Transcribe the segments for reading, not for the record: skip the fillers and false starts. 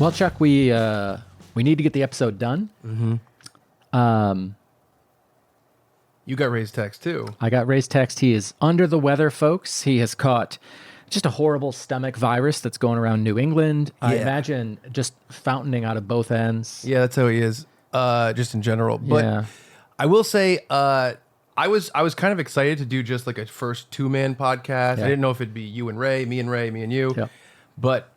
Well, Chuck, we need to get the episode done. You got Ray's text too. I got Ray's text. He is under the weather, folks. He has caught just a horrible stomach virus that's going around New England. I imagine just fountaining out of both ends. Yeah, that's how he is, just in general. But Yeah. I will say, I was kind of excited to do just like a first 2-man podcast. Yeah. I didn't know if it'd be you and Ray, me and you. Yeah. But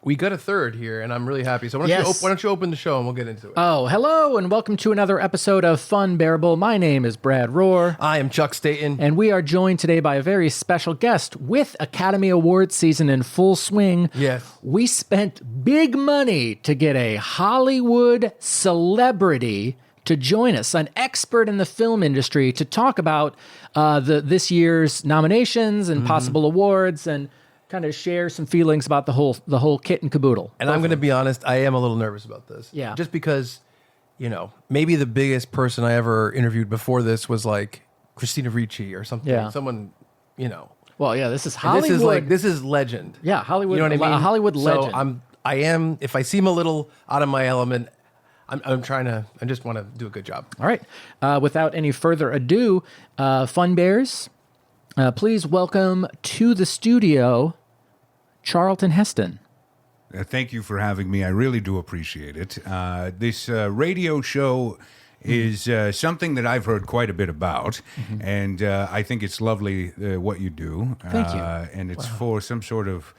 we got a third here, and I'm really happy. So why don't you open the show and we'll get into it. Oh, hello, and welcome to another episode of Funbearable. My name is Brad Rohr. I am Chuck Staten. And we are joined today by a very special guest with Academy Awards season in full swing. Yes. We spent big money to get a Hollywood celebrity to join us, an expert in the film industry, to talk about this year's nominations and possible awards and kind of share some feelings about the whole kit and caboodle. And I'm going to be honest, I am a little nervous about this. Yeah. Just because, maybe the biggest person I ever interviewed before this was like Christina Ricci or something. Yeah. Someone, Well, yeah, this is And Hollywood. this is legend. Yeah, Hollywood. You know what I mean? A Hollywood legend. So if I seem a little out of my element, I just want to do a good job. All right. Without any further ado, Fun Bears, please welcome to the studio Charlton Heston. Thank you for having me. I really do appreciate it. This radio show is something that I've heard quite a bit about, and I think it's lovely what you do. Thank you. And it's for some sort of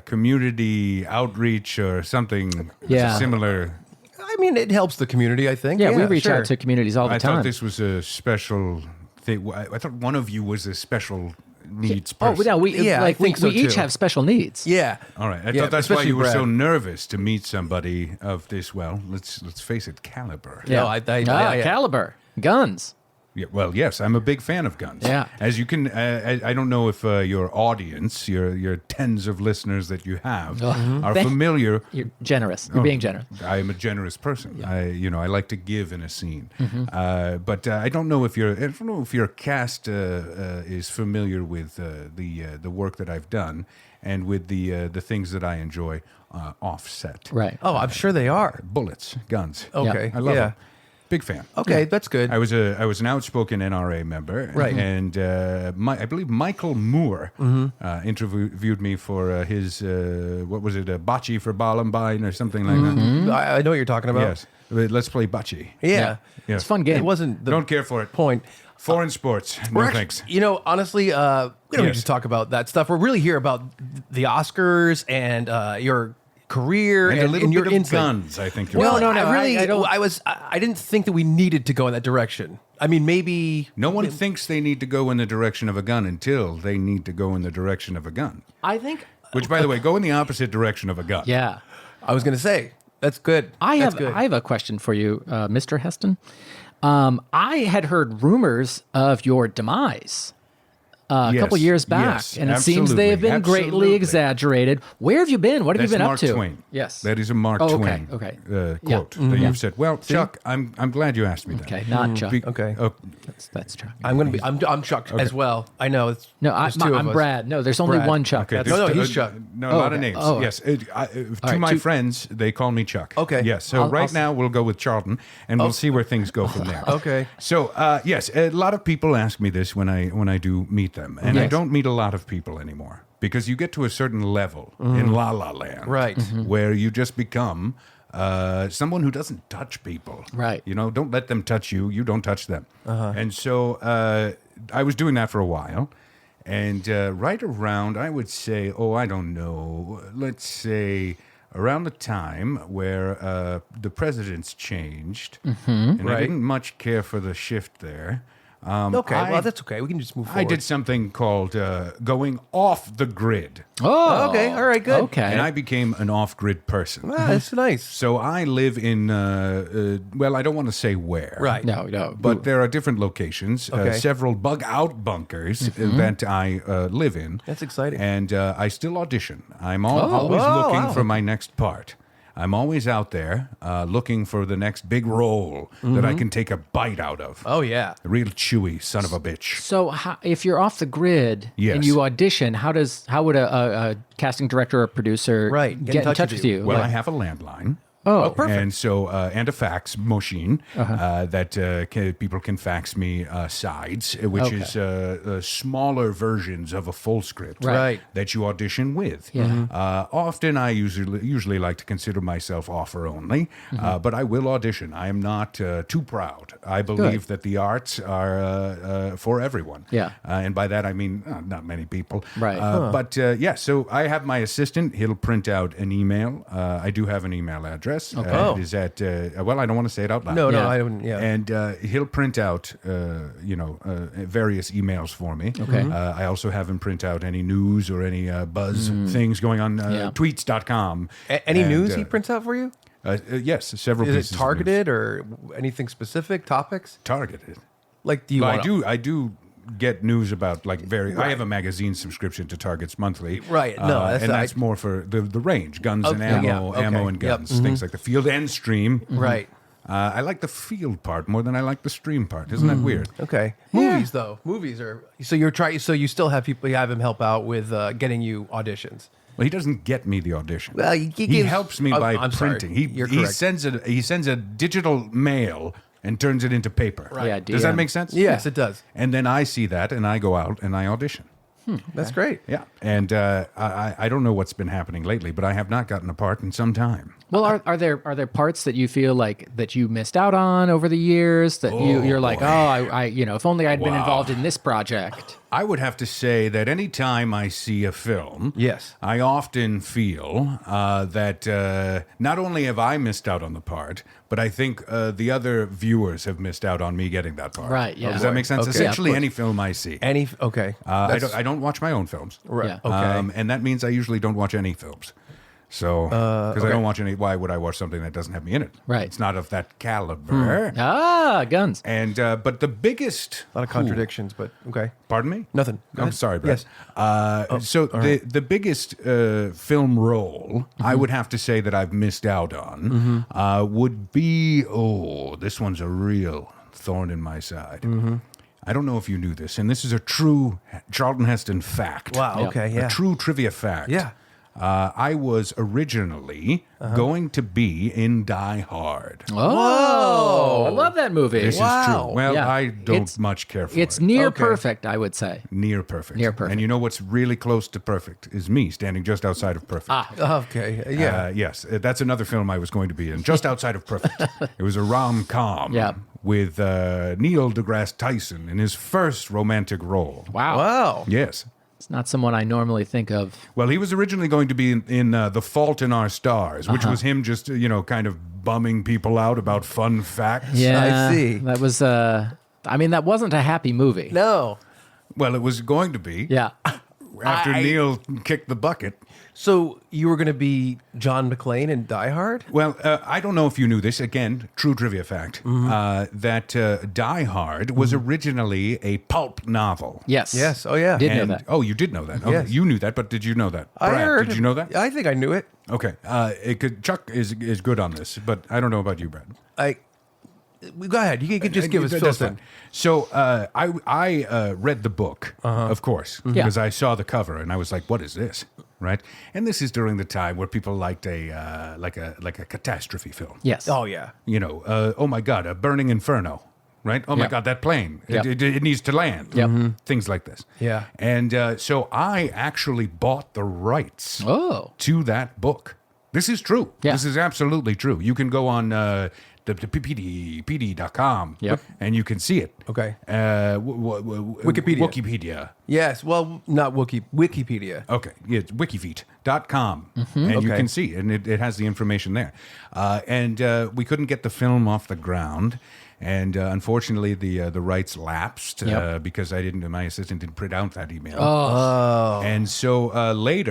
community outreach or something similar. I mean, it helps the community, I think. Yeah, we reach sure. out to communities all the I time. thought this was a special thing. I thought one of you was a special needs Oh, person. no, we think so, each too. have special needs. Yeah. All right. I Yeah, thought that's why especially you were so Brad. nervous to meet somebody of this, well, let's face it, caliber. Yeah. Yeah. Caliber, guns. Yeah, well, yes, I'm a big fan of guns. Yeah. As you can, I don't know if your audience, your tens of listeners that you have, are familiar. You're generous. You're being generous. I am a generous person. I like to give in a scene. But I don't know if your cast is familiar with the work that I've done and with the things that I enjoy offset. Right. Oh, I'm sure they are. Bullets, guns. Okay. I love them. Big fan. Okay, that's good. I was an outspoken NRA member, Right. And I believe Michael Moore interviewed me for his what was it, a bocce for Columbine or something like that. I know what you're talking about. Yes, let's play bocce. Yeah. Yeah. It's a fun game. It wasn't the Don't care for it. point. Foreign sports, no We're actually- thanks. Honestly, we don't need Yes. to talk about that stuff. We're really here about the Oscars and your career And a little your bit of insight. guns, I think. You're Well, right. No, I didn't think that we needed to go in that direction. I mean, maybe No one thinks they need to go in the direction of a gun until they need to go in the direction of a gun. I think. Which, by the way, go in the opposite direction of a gun. Yeah. I was going to say that's good. I That's have good. I have a question for you, Mr. Heston. I had heard rumors of your demise a Yes, couple years back, yes, and it seems they have been absolutely. greatly exaggerated. Where have you been? What have That's you been Mark up to? Twain. Yes. That is a Mark Oh, okay, Twain okay. quote Yeah. that you've said. Well, Chuck, I'm glad you asked me that. Okay, not Chuck. Okay. Oh, That's Chuck. I'm Chuck as well. I know. No, there's two of I'm us. Brad. No, there's only Brad. one Chuck. okay. That's- No, he's Chuck. No, Oh, a lot okay. of names. Oh. Yes. To right, my two- friends, they call me Chuck. Okay. Yes. So I'll- now we'll go with Charlton, and we'll see where things go from there. Okay. So yes, a lot of people ask me this when I do meet them, and I Yes. don't meet a lot of people anymore because you get to a certain level in La La Land, Right. where you just become someone who doesn't touch people. Right. Don't let them touch you. You don't touch them. And so I was doing that for a while. And right around, I would say, I don't know, let's say around the time where the presidents changed, and I Right. didn't much care for the shift there. Okay. Well, that's okay. We can just move forward. I did something called going off the grid. Oh, Okay. All right. Good. Okay. And I became an off-grid person. Ah, that's nice. So I live in, I don't want to say where. Right. No. But there are different locations, Okay. several bug-out bunkers that I live in. That's exciting. And I still audition. I'm always wow, looking wow. for my next part. I'm always out there looking for the next big role that I can take a bite out of. Oh, yeah. A real chewy son of a bitch. So if you're off the grid Yes. and you audition, how would a casting director or producer Right, get in touch with you? Well, Like- I have a landline. Oh, perfect. And so, and a fax machine that people can fax me sides, which is smaller versions of a full script Right. that you audition with. Often, I usually like to consider myself offer only, but I will audition. I am not too proud. I believe that the arts are for everyone. Yeah. And by that I mean not many people. Right. But yeah, so I have my assistant. He'll print out an email. I do have an email address. It is at, well, I don't want to say it out loud. No, Yeah. I don't. Yeah. And he'll print out, various emails for me. Okay. I also have him print out any news or any buzz things going on, Yeah. tweets.com. Any And, news he prints out for you? Yes, several Is pieces it of news. targeted or anything specific topics? Targeted. Like, do you? Well, want I do get news about I have a magazine subscription to Targets monthly. Right. No, that's more for the range, guns and Okay, yeah, ammo, okay, ammo and yep, guns, things like the field and stream. Right. I like the field part more than I like the stream part. Isn't that weird? Okay. Movies though. Movies are. So you're trying. So you still have people. You have him help out with getting you auditions. Well, he doesn't get me the audition. Well, he gives- helps me Oh, by I'm sorry. printing. You're He correct. sends a digital mail and turns it into paper. Yeah, Does that DM. make sense? Yes, it does. And then I see that and I go out and I audition. That's great. Yeah. And I don't know what's been happening lately, but I have not gotten a part in some time. Well, are there parts that you feel like that you missed out on over the years that you're like, boy. I if only I'd been Wow. involved in this project. I would have to say that any time I see a film, Yes. I often feel that not only have I missed out on the part, but I think the other viewers have missed out on me getting that part. Right, yeah. Does that make sense? Okay. Essentially, Yeah, of any film I see. Okay. I don't watch my own films. Right. Yeah. Okay. And that means I usually don't watch any films. So, because I don't watch any, why would I watch something that doesn't have me in it? Right. It's not of that caliber. Guns. And, but the biggest. A lot of contradictions, but okay. Pardon me? Nothing. Go I'm ahead. sorry, Brett. Yes. So the biggest film role I would have to say that I've missed out on would be, this one's a real thorn in my side. I don't know if you knew this, and this is a true Charlton Heston fact. Wow. Yeah. Okay. Yeah. A true trivia fact. Yeah. I was originally going to be in Die Hard. Oh, I love that movie. This is Wow. true. Well, Yeah. I don't It's- much care for It's it. near Okay. perfect, I would say. Near perfect. Near perfect. And you know what's really close to perfect is me standing just outside of perfect. Okay. Yeah. Yes, that's another film I was going to be in, just outside of perfect. It was a rom-com Yeah. with Neil deGrasse Tyson in his first romantic role. Wow. Wow. Yes. It's not someone I normally think of. Well, he was originally going to be in The Fault in Our Stars, which was him just, kind of bumming people out about fun facts. Yeah. I see. That was, that wasn't a happy movie. No. Well, it was going to be Yeah. after Neil kicked the bucket. So you were going to be John McClane in Die Hard? Well, I don't know if you knew this. Again, true trivia fact. That Die Hard was originally a pulp novel. Yes. Yes. Oh, yeah. Did know And- that. Oh, you did know that. Okay. Yes. You knew that, but did you know that? I Brad, heard. Did you know that? I think I knew it. Okay. Chuck is good on this, but I don't know about you, Brad. Go ahead. You could just give us That's fill fine. in. So I read the book, of course, Yeah. because I saw the cover and I was like, "What is this?" Right? And this is during the time where people liked a like a catastrophe film. Yes. Oh, yeah. Oh my God, a burning inferno. Right? Oh my Yep. God, that plane. Yep. It needs to land. Yep. Things like this. Yeah. And so I actually bought the rights Oh. to that book. This is true. Yeah. This is absolutely true. You can go on the pd.com Yep. and you can see it. Okay. Wikipedia. Wikipedia. Yes. Well, not Wikipedia. Okay, yeah, it's wikifeet.com, and you Okay. can see, and it has the information there. And we couldn't get the film off the ground, and unfortunately, the rights lapsed Yep. because my assistant didn't print out that email. Oh. And so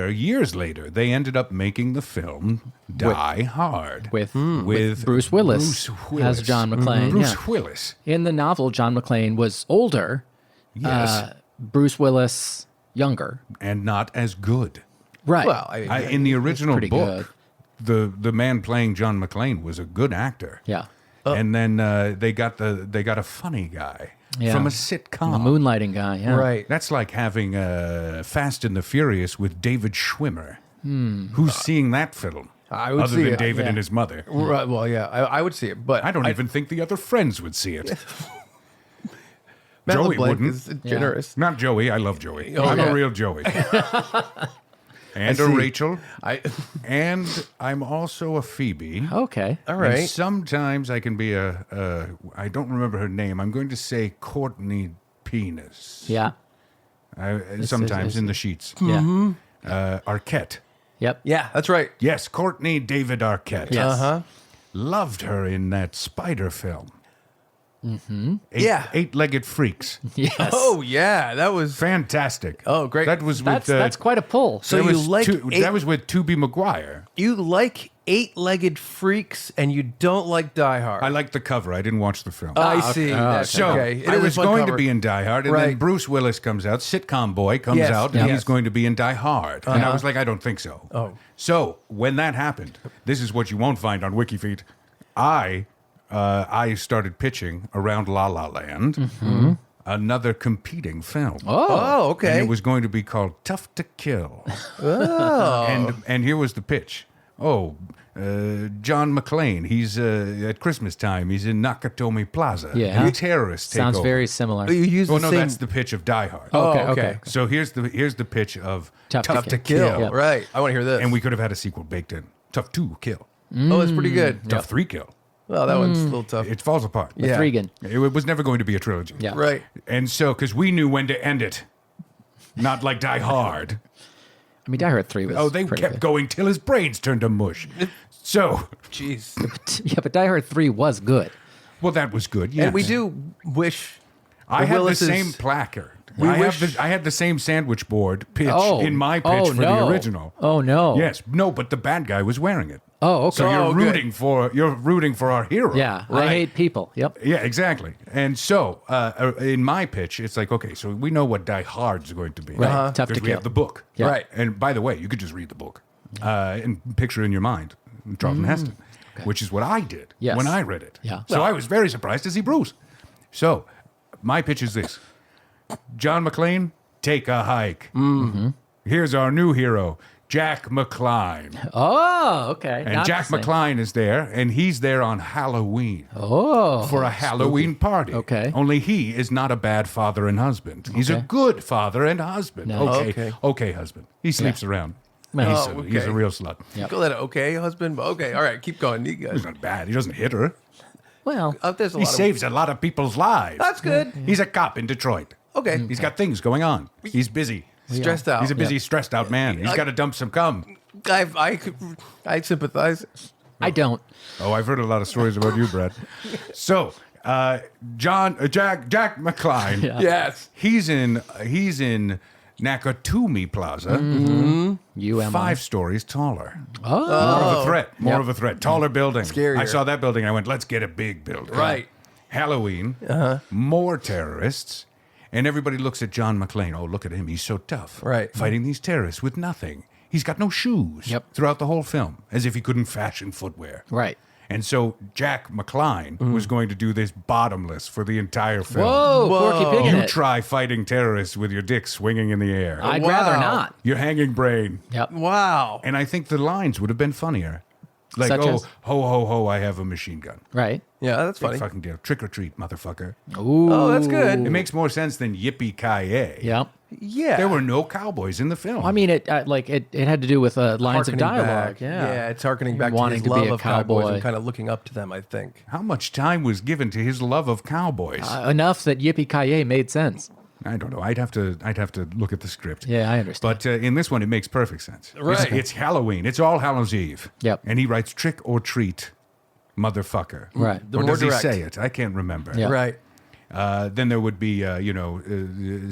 years later, they ended up making the film Die Hard With Bruce Willis as John McClane. Bruce Yeah. Willis. In the novel, John McClane was older. Yes, Bruce Willis younger. and not as good. Right. Well, I mean, In the original pretty book, good. the man playing John McClane was a good actor. Yeah. And then they got a funny guy Yeah. from a sitcom. The moonlighting guy. Yeah. Right. That's like having Fast and the Furious with David Schwimmer. Who's seeing that film? I would other see than it, David yeah. and his mother. Right. Well, yeah, I would see it, but I don't even think the other friends would see it. Matt Joey LeBlanc wouldn't. is generous. Not Joey. I love Joey. Oh, I'm yeah. a real Joey. And a see. Rachel. I And I'm also a Phoebe. Okay. all And right. sometimes I can be I don't remember her name. I'm going to say Courtney Penis. Yeah. Sometimes is- in the sheets. Yeah. Arquette. Yep. Yeah, that's right. Yes, Courtney David Arquette. Yes. Uh-huh. Loved her in that spider film. Mm-hmm. Yeah. Eight-legged freaks. Yes. Oh yeah, that was. Fantastic. Oh, great. That was with That's quite a pull. So that you was like that was with Tubby Maguire. you like eight-legged freaks, and you don't like Die Hard. I liked the cover. I didn't watch the film. I see. okay. That's So okay. It I is a was fun going cover. to be in Die Hard, and then Right. Bruce Willis comes out, sitcom boy comes Yes, out, and yes. he's going to be in Die Hard. And I was like, I don't think so. Oh. So when that happened, this is what you won't find on WikiFeet. I started pitching around La La Land another competing film. Oh, okay. And it was going to be called Tough to Kill. Oh. And here was the pitch. John McClane, he's at Christmas time, he's in Nakatomi Plaza. Yeah. And terrorists take Sounds over. very similar. You use Well, the no, same. that's the pitch of Die Hard. Oh, Okay, okay. okay. So here's the pitch of Tough to to Kill. Kill. Yeah. Right. I want to hear this. And we could have had a sequel baked in. Tough to Kill. Oh, that's pretty good. Tough 3 Kill. Well, that one's a little tough. It falls apart. Yeah. Threegan. It was never going to be a trilogy. Yeah. Right. And so, because we knew when to end it, not like Die Hard. I mean, Die Hard 3 was. Oh, they pretty kept good. going till his brains turned to mush. So, Jeez. Yeah, but Die Hard 3 was good. well, that was good. Yes. And we do wish. I the had Willis's- the same placard. We I wish- had the same sandwich board pitch Oh. in my pitch Oh, for no. the original. Oh, no. Yes, no, but the bad guy was wearing it. Oh, okay. So you're Oh, good. rooting for our hero. Yeah. I Right. hate people. Yep. Yeah, exactly. And so in my pitch, it's like, okay, so we know what Die Hard's going to be. Right. Uh-huh. Tough to Because we Kill. have the book. Yeah. Right. And by the way, you could just read the book and picture in your mind Charlton Heston, which is what I did Yes. when I read it. Yeah. So I was very surprised to see Bruce. So my pitch is this. John McClane, take a hike. Mm-hmm. Here's our new hero, Jack McCline. Oh, okay. And Not Jack the same. McCline is there, and he's there on Halloween Oh. for a Halloween party. Okay. Only he is not a bad father and husband. He's a Okay. good father and husband. Nice. Okay. Okay. Okay, husband. He sleeps around. Well, He's a okay. real slut. Yep. Call that okay, husband? But okay, all right, keep going. You guys. He's not bad. He doesn't hit her. Well, There's a He lot saves a lot of people's lives. That's good. He's a cop in Detroit. Okay. He's got things going on. He's busy. Stressed out. He's a busy, stressed out man. He's got to dump some cum. I sympathize. I don't. Oh, I've heard a lot of stories about you, Brad. So, Jack McCline. Yeah. Yes. He's in Nakatomi Plaza, UMI. 5 stories taller. Oh. More of a threat. More Yep. of a threat. Taller building. Scarier. I saw that building. I went, let's get a big building. Right. Halloween. More terrorists. And everybody looks at John McClane. Oh, look at him. He's so tough. Right. Fighting these terrorists with nothing. He's got no shoes Yep. throughout the whole film, as if he couldn't fashion footwear. Right. And so Jack McCline was going to do this bottomless for the entire film. Whoa, Porky Pig in You it. try fighting terrorists with your dick swinging in the air. I'd Wow. rather not. Your hanging brain. Yep. Wow. And I think the lines would have been funnier. Like, Such oh, as? ho, ho, ho, I have a machine gun. Right. Yeah, that's Big funny. fucking deal. Trick or treat, motherfucker. Ooh. Oh, that's good. It makes more sense than yippee-ki-yay. Yep. Yeah. There were no cowboys in the film. I mean, it had to do with lines of Harkening dialogue. back. Yeah. It's harkening back Wanting to his to be love a of cowboys cowboy. and kind of looking up to them, I think. How much time was given to his love of cowboys? Enough that Yippee Ki made sense. I don't know. I'd have to look at the script. Yeah, I understand. But in this one, it makes perfect sense. Right. It's Halloween. It's All Hallows Eve. Yep. And he writes trick or treat, motherfucker. Right. Or more does direct. he say it? I can't remember. Yeah. Right. Then there would be,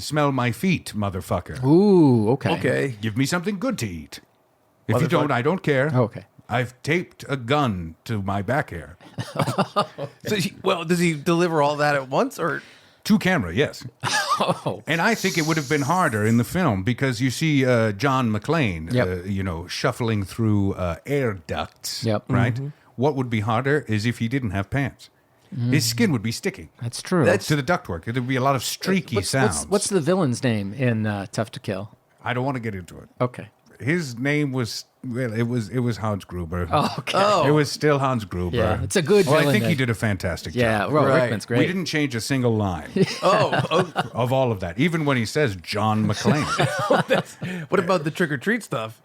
smell my feet, motherfucker. Ooh, okay. Okay. Give me something good to eat. If you Motherfucker. don't, I don't care. Okay. I've taped a gun to my back hair. So, well, does he deliver all that at once or? To camera, yes. Oh. And I think it would have been harder in the film because you see John McClane, Yep. shuffling through air ducts, Yep. right? What would be harder is if he didn't have pants. His skin would be sticking That's true. to the ductwork. There'd be a lot of streaky sounds. What's the villain's name in Tough to Kill? I don't want to get into it. Okay. His name was it was Hans Gruber. Oh, okay. Oh. It was still Hans Gruber. Yeah, it's a good Well, I villain think he name. did a fantastic Yeah, job. well, Right. Rickman's great. We didn't change a single line Oh, of all of that, even when he says John McClane. what about the trick or treat stuff?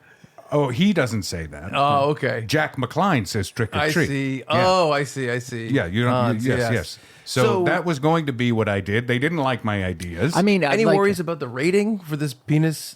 Oh, he doesn't say that. Oh, okay. Jack McCline says trick or I treat. see. Yeah. Oh, I see. Yeah, you don't. Hans, yes. So that was going to be what I did. They didn't like my ideas. I mean, Any worries about the rating for this penis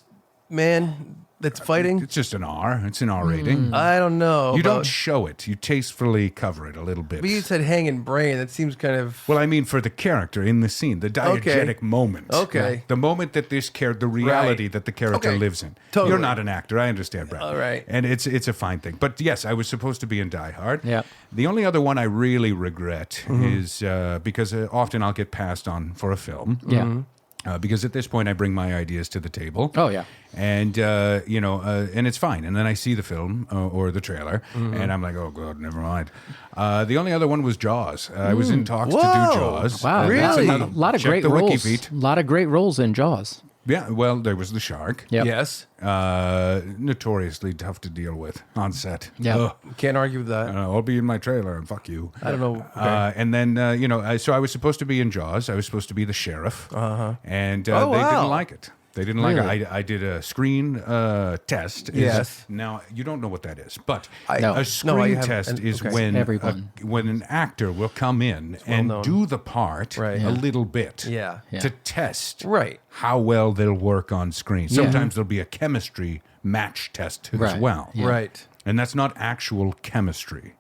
man that's fighting? It's just an R. It's an R rating. I don't know. You don't about- show it. You tastefully cover it a little bit. But you said hanging brain. That seems kind of. Well, I mean, for the character in the scene, the diegetic moment. Okay. The moment that the reality Right. that the character Okay. lives in. Totally. You're not an actor. I understand, Brad. All right. And it's a fine thing. But yes, I was supposed to be in Die Hard. Yeah. The only other one I really regret Mm-hmm. is because often I'll get passed on for a film. Yeah. Because at this point, I bring my ideas to the table. Oh, yeah. And, and it's fine. And then I see the film or the trailer, Mm-hmm. and I'm like, oh, God, never mind. The only other one was Jaws. I was in talks to Whoa. do Jaws. Wow. That's Really? another- A lot of check great the wiki, roles. Pete. A lot of great roles in Jaws. Yeah, well, there was the shark. Yep. Yes. Notoriously tough to deal with on set. Yeah. Ugh. Can't argue with that. I'll be in my trailer and fuck you. I don't know. Okay. And then, so I was supposed to be in Jaws. I was supposed to be the sheriff. And Oh, they wow. didn't like it. They didn't like Really? it. I did a screen test. Yes. Now, you don't know what that is, but No. a screen I have- test is okay. when Everyone. when an actor will come in and known. do the part Right. a little bit Yeah. Yeah. to test Right. how well they'll work on screen. Yeah. Sometimes there'll be a chemistry match test as Right. well. Yeah. Right. And that's not actual chemistry.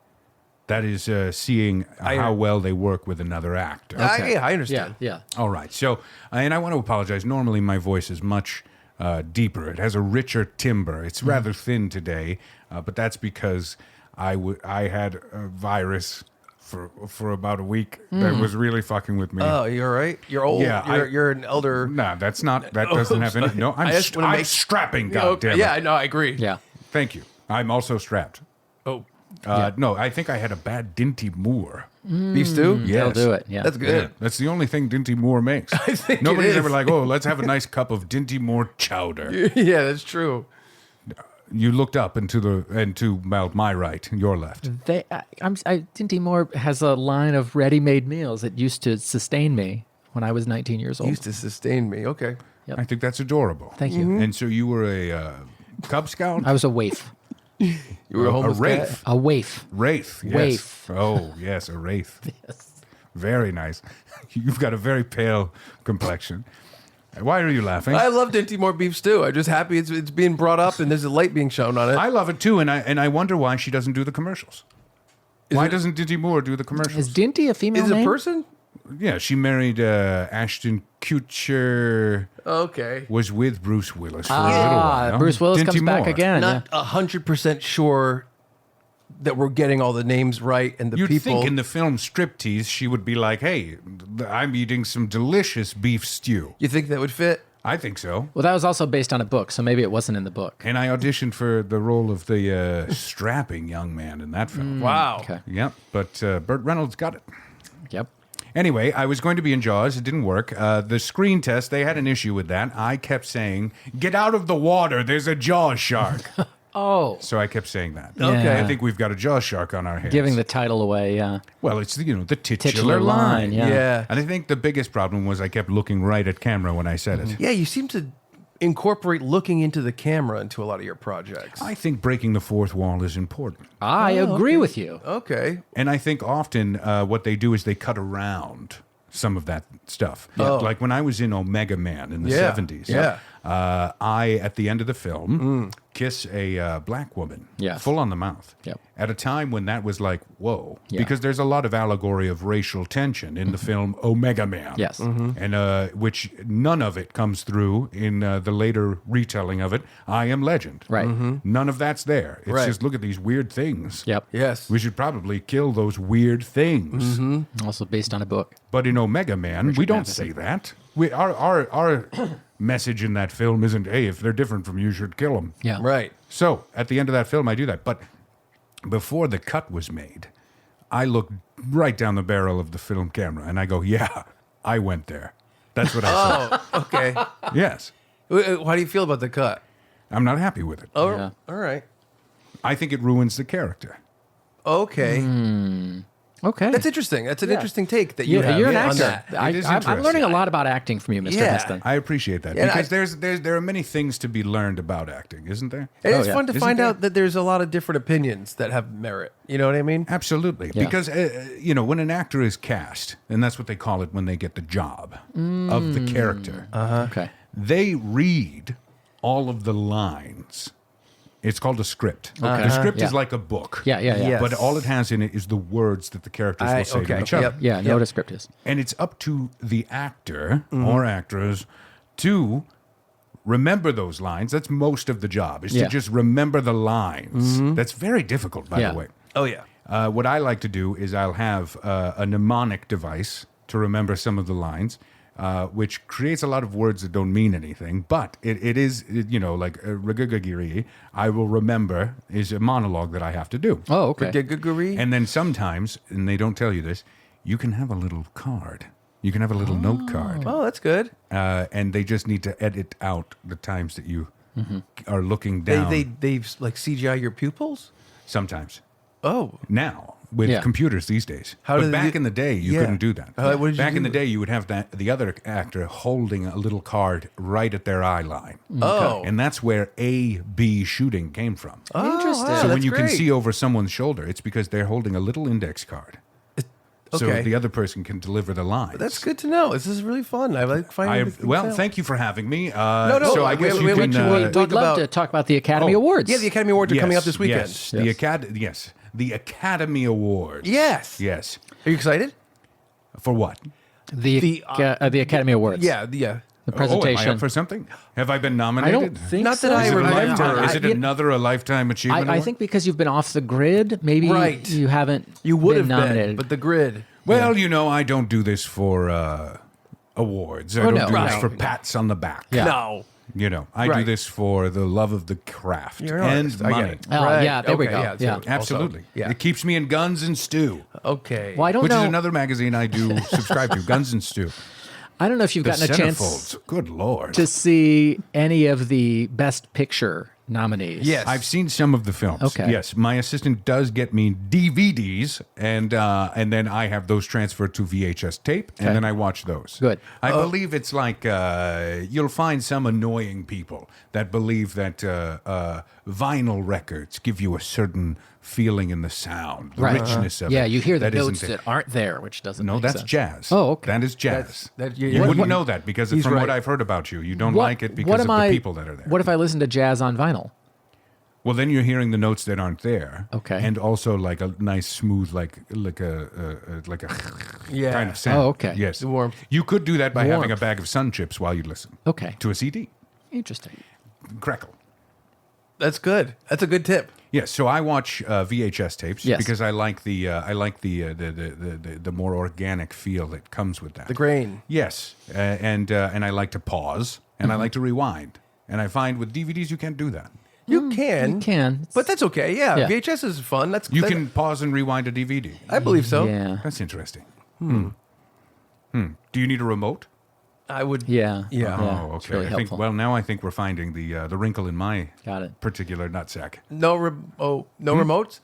That is seeing how well they work with another actor. Okay. Yeah, I Yeah. understand. Yeah. All right. So, and I want to apologize. Normally, my voice is much deeper. It has a richer timbre. It's rather thin today, but that's because I had a virus for about a week that was really fucking with me. Oh, you're right. You're old. Yeah, You're an elder. No, that's not. That doesn't have any. No, I just wanna I'm make- strapping. Okay, Goddamn yeah, it. no, I agree. Yeah. Thank you. I'm also strapped. Oh, No, I think I had a bad Dinty Moore. beef stew. Yes. They'll do it. Yeah. That's good. That's the only thing Dinty Moore makes. I think it Nobody's is. ever like, oh, let's have a nice cup of Dinty Moore chowder. Yeah, that's true. You looked up and to my right, your left. Dinty Moore has a line of ready-made meals that used to sustain me when I was 19 years old. Used to sustain me. Okay. Yep. I think that's adorable. Thank you. And so you were a Cub Scout? I was a waif. You were a homeless wraith. A waif. Wraith. Yes. Waif. Oh, yes, a wraith. Yes. Very nice. You've got a very pale complexion. Why are you laughing? I love Dinty Moore beef stew. I'm just happy it's being brought up and there's a light being shown on it. I love it too, and I wonder why she doesn't do the commercials. Why it- doesn't Dinty Moore do the commercials? Is Dinty a female Is it a name? person? Yeah, she married Ashton Kutcher. Okay. Was with Bruce Willis for a little while. Bruce Willis Dinty comes back Moore. again. Not 100% sure that we're getting all the names right and the You'd people. think in the film Striptease, she would be like, "Hey, I'm eating some delicious beef stew." You think that would fit? I think so. Well, that was also based on a book, so maybe it wasn't in the book. And I auditioned for the role of the strapping young man in that film. Wow. Okay. Yep, but Burt Reynolds got it. Yep. Anyway, I was going to be in Jaws. It didn't work. The screen test, they had an issue with that. I kept saying, "Get out of the water. There's a Jaws shark." Oh. So I kept saying that. Okay. I think we've got a Jaws shark on our hands. Giving the title away, yeah. Well, it's the titular Titular line, line. yeah. Yeah. And I think the biggest problem was I kept looking right at camera when I said it. Yeah, you seem to incorporate looking into the camera into a lot of your projects. I think breaking the fourth wall is important. I agree with you. Okay. And I think often what they do is they cut around some of that stuff. Oh. Like when I was in Omega Man in the Yeah, 70s, yeah. I, at the end of the film, kiss a black woman Yes. full on the mouth. Yep. At a time when that was like, whoa. Yeah. Because there's a lot of allegory of racial tension in the film Omega Man. Yes. And which none of it comes through in the later retelling of it, I Am Legend. Right. None of that's there. It's Right. just, look at these weird things. Yep. Yes. We should probably kill those weird things. Also based on a book. But in Omega Man, we don't Madison. say that. Our message in that film isn't, hey, if they're different from you, you should kill them. Yeah. Right. So at the end of that film, I do that. But before the cut was made, I looked right down the barrel of the film camera and I go, yeah, I went there. That's what I said. Oh, okay. Yes. How do you feel about the cut? I'm not happy with it. Oh, Yeah. all right. I think it ruins the character. Okay. Okay. That's interesting. That's an interesting take that you have you're an on actor. that. It is I'm interesting. learning a lot about acting from you, Mr. Yeah. Heston. I appreciate that Yeah, because there are many things to be learned about acting, isn't there? And Oh, it's yeah. fun to Isn't find there? out that there's a lot of different opinions that have merit. You know what I mean? Absolutely. Yeah. Because, when an actor is cast, and that's what they call it when they get the job of the character, Okay. they read all of the lines. It's called a script. The script Yeah. is like a book. Yeah. Yes. But all it has in it is the words that the characters will say to each other. Yep. Yeah. Know what a script is. And it's up to the actor or actress to remember those lines. That's most of the job, is Yeah. to just remember the lines. That's very difficult, by Yeah. the way. Oh, yeah. What I like to do is I'll have a mnemonic device to remember some of the lines, which creates a lot of words that don't mean anything. But it is, like "regagagiri," I will remember is a monologue that I have to do. Oh, okay. Gagaguri? And then sometimes, and they don't tell you this, you can have a little card. You can have a little note card. Oh, that's good. And they just need to edit out the times that you are looking down. They like CGI your pupils? Sometimes. Oh. Now with Yeah. computers these days. How But did back you- in the day, you Yeah. couldn't do that. What did you Back in do? the day, you would have the other actor holding a little card right at their eye line. Oh. And that's where A-B shooting came from. Interesting. wow, so when that's you can great. see over someone's shoulder, it's because they're holding a little index card. So okay. the other person can deliver the lines. That's good to know. This is really fun. I like finding these things out. Thank you for having me. no, So I guess we- you we- can. we- We'd talk love about- to talk about the Academy Oh, Awards. Yeah, the Academy Awards are coming up yes, this weekend. Yes, Yes. the Academy Awards. Yes. Yes. Are you excited? For what? the Academy Awards. Yeah. The Oh, am I presentation. up for something? Have I been I nominated? don't think Not that so. I Is it, a remember. lifetime, is it I- another a lifetime achievement? I award? think because you've been off the grid, maybe Right. you haven't You would been have nominated. been, but the grid. Well, I don't do this for awards. I Oh, don't no, do this no, for no. pats on the back. Yeah. No. I do Right. this for the love of the craft You're an and artist. I get money. it. Oh, yeah, there we go. Yeah. Yeah. Also, Absolutely. yeah. It keeps me in Guns and Stew, Okay. Well, I don't which know. is another magazine I do subscribe to, Guns and Stew. I don't know if you've The gotten a chance centerfolds. Good Lord. to see any of the Best Picture nominees. Yes. I've seen some of the films. Okay. Yes, my assistant does get me DVDs, and then I have those transferred to VHS tape, and Okay. then I watch those. Good. I believe it's like you'll find some annoying people that believe that vinyl records give you a certain feeling in the sound, the Right. richness of it. Yeah, you hear the that isn't notes it. that aren't there, which doesn't No, make that's sense. jazz. Oh, okay. That is jazz. That- you yeah, wouldn't what- know that because he's from what right. I've heard about you, you don't What- like it because what of am the I- people that are there. What if I listen to jazz on vinyl? Well, then you're hearing the notes that aren't there. Okay. And also like a nice smooth, like a Yeah. kind of sound. Oh, okay. Yes. The warmth. You could do that by having a Warmth. bag of Sun Chips while you listen. Okay. To a CD. Interesting. Crackle. That's good. That's a good tip. Yes. So I watch VHS tapes Yes. because I like the more organic feel that comes with that. The grain. Yes. And I like to pause and I like to rewind. And I find with DVDs you can't do that. You can. You can. But that's okay. Yeah. Yeah. VHS is fun. That's You that- can pause and rewind a DVD. I believe so. Yeah. That's interesting. Do you need a remote? I would. Yeah. Yeah. Oh, It's okay. really I think. helpful. Well, now I think we're finding the wrinkle in my Got it. particular nutsack. No. No remotes.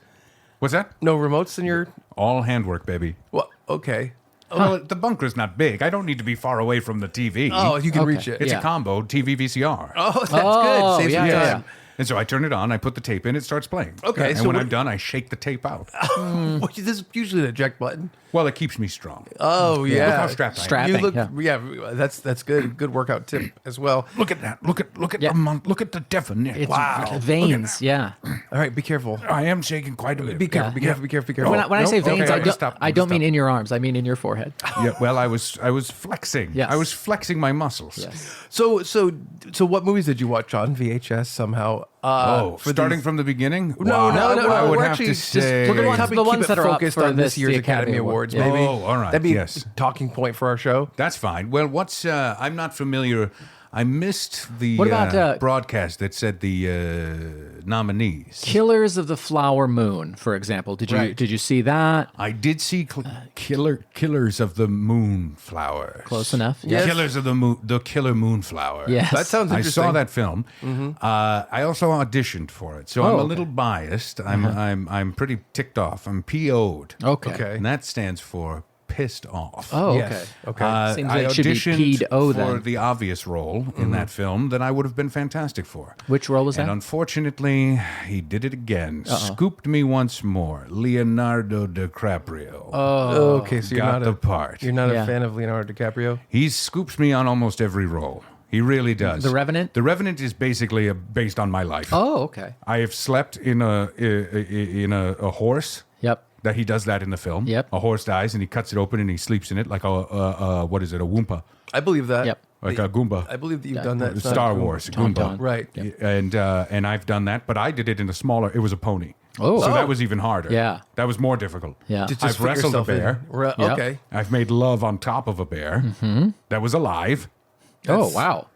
What's that? No remotes in your. All handwork, baby. Well. Okay. Well, the bunker's not big. I don't need to be far away from the TV. Oh, you can Okay. reach it. it's yeah. a combo TV VCR. Oh, that's Oh, good. Saves yeah, you yeah, time. And so I turn it on, I put the tape in, it starts playing. Okay, And so when what- I'm done, I shake the tape out. Well, this is usually the eject button. Well, it keeps me strong. Oh yeah. Look how strapped I am. Strapping, You look. yeah. Yeah. That's good. Good workout tip as well. Look at that. Look at Yeah. look at the definition. It's Wow. veins. Yeah. All right. Be careful. I am shaking quite a bit. Be careful. Yeah. Be careful. Be careful. Be careful. When I say okay, veins, I I just don't, stopped. I don't Stop. mean in your arms. I mean in your forehead. Yeah, well, I was flexing. Yes. I was flexing my muscles. Yes. So what movies did you watch on VHS somehow? starting from the beginning? No, I would we're have actually to just say look at the ones that are up focused for on this year's the Academy Academy Awards. Award. Maybe. Oh, all right, That'd be yes. a talking point for our show. That's fine. Well, what's I'm not familiar. I missed the What about, broadcast that said the nominees. Killers of the Flower Moon, for example. Did you Right. did you see that? I did see Killers of the Moonflower. Close enough. Yes. Killers of the Killer Moonflower. Yes. That sounds I interesting. saw that film. I also auditioned for it, so I'm a okay. little biased. I'm pretty ticked off. I'm PO'd. Okay. And that stands for pissed off. Oh, okay. Yes. Okay. Seems I like it should be auditioned P.O. for then. the obvious role in that film that I would have been fantastic for. Which role was And that? unfortunately, he did it again. Scooped me once more. Leonardo DiCaprio. Okay, so you're got not the a part. You're not Yeah. a fan of Leonardo DiCaprio. He scoops me on almost every role. He really does. The Revenant? The Revenant is basically based on my life. Oh, okay. I have slept in a horse. Yep. That he does that in the film. Yep. A horse dies and he cuts it open and he sleeps in it like a what is it? A Wumpa, I believe that. Yep. like a Goomba. I believe that you've done that. It's not Star cool. Wars Tauntaun. Goomba. Right. And I've done that, but I did it in a smaller. It was a pony. Oh. So Oh. that was even harder. Yeah. That was more difficult. Yeah. Just I've put wrestled a yourself in. bear. Yep. Okay. I've made love on top of a bear that was alive. Oh, wow.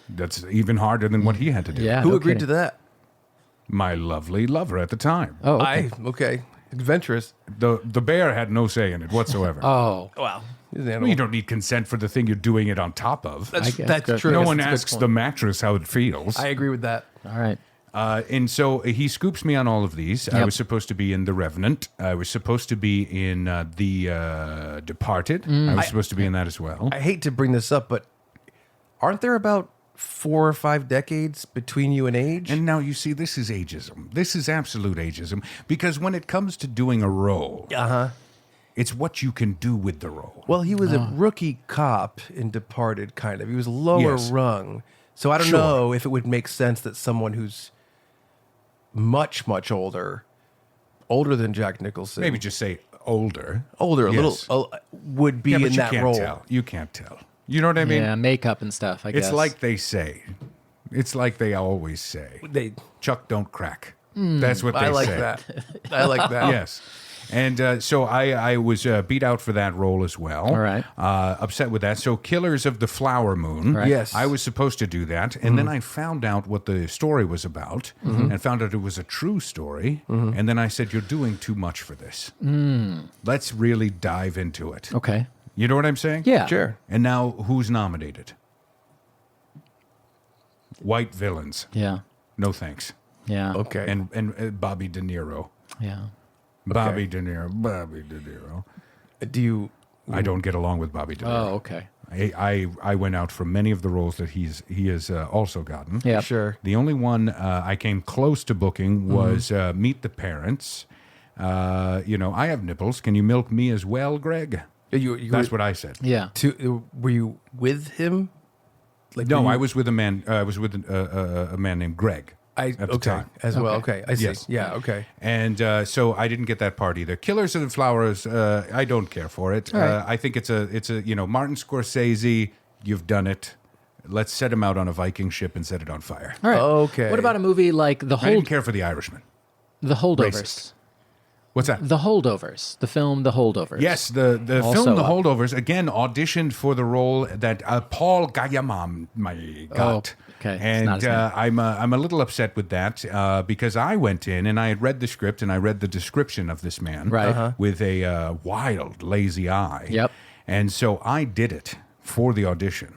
That's even harder than what he had to do. Yeah. Who no agreed kidding. to that? My lovely lover at the time. Oh, okay. Okay. Adventurous. The bear had no say in it whatsoever. Oh. Wow. He's an Well, animal. you don't need consent for the thing you're doing it on top of. I That's, guess that's good. true. No That's one a good asks point. the mattress how it feels. I agree with that. All right. And so he scoops me on all of these. I Yep. was supposed to be in The Revenant. I was supposed to be in The Departed. I was supposed to be in that as well. I hate to bring this up, but aren't there about 4 or 5 decades between you and age? And now you see, this is ageism. This is absolute ageism. Because when it comes to doing a role, it's what you can do with the role. well, he was a rookie cop in Departed, kind of. He was lower Yes. rung. So I don't Sure. know if it would make sense that someone who's much, much older than Jack Nicholson, Maybe just say older. older, a Yes. little, would be Yeah, but in you that can't role. tell. You can't tell. You know what I mean? Yeah, makeup and stuff, I guess. It's like they say. It's like they always say. They, Chuck don't crack. That's what they I like say. that. I like that. Yes. And so I was beat out for that role as well. All right. Upset with that. So Killers of the Flower Moon. Right. Yes. I was supposed to do that. And then I found out what the story was about and found out it was a true story. And then I said, you're doing too much for this. Let's really dive into it. Okay. You know what I'm saying? Yeah. Sure. And now who's nominated? White villains. Yeah. No thanks. Yeah. Okay. And Bobby De Niro. Yeah. Bobby De Niro. Do you? I don't get along with Bobby De Niro. Oh, okay. I went out for many of the roles that he has also gotten. Yeah. Sure. The only one I came close to booking was Meet the Parents. I have nipples. Can you milk me as well, Greg? You That's what I said. Yeah. Were you with him? Like No, were you- I was with a man. I was with a man named Greg. at the time. as well. Okay, I see. Yes. Yeah. Okay. And so I didn't get that part either. Killers of the Flowers, I don't care for it. right. I think it's a Martin Scorsese. You've done it. Let's set him out on a Viking ship and set it on fire. All right. Okay. What about a movie like I didn't care for The Irishman. The Holdovers? Racist. What's that? The Holdovers. The film The Holdovers. Yes, the Also film The up. Holdovers, again, auditioned for the role that Paul Gayamam got. okay. It's And not his name. I'm a little upset with that because I went in and I had read the script and I read the description of this man Right. with a wild, lazy eye. Yep. And so I did it for the audition.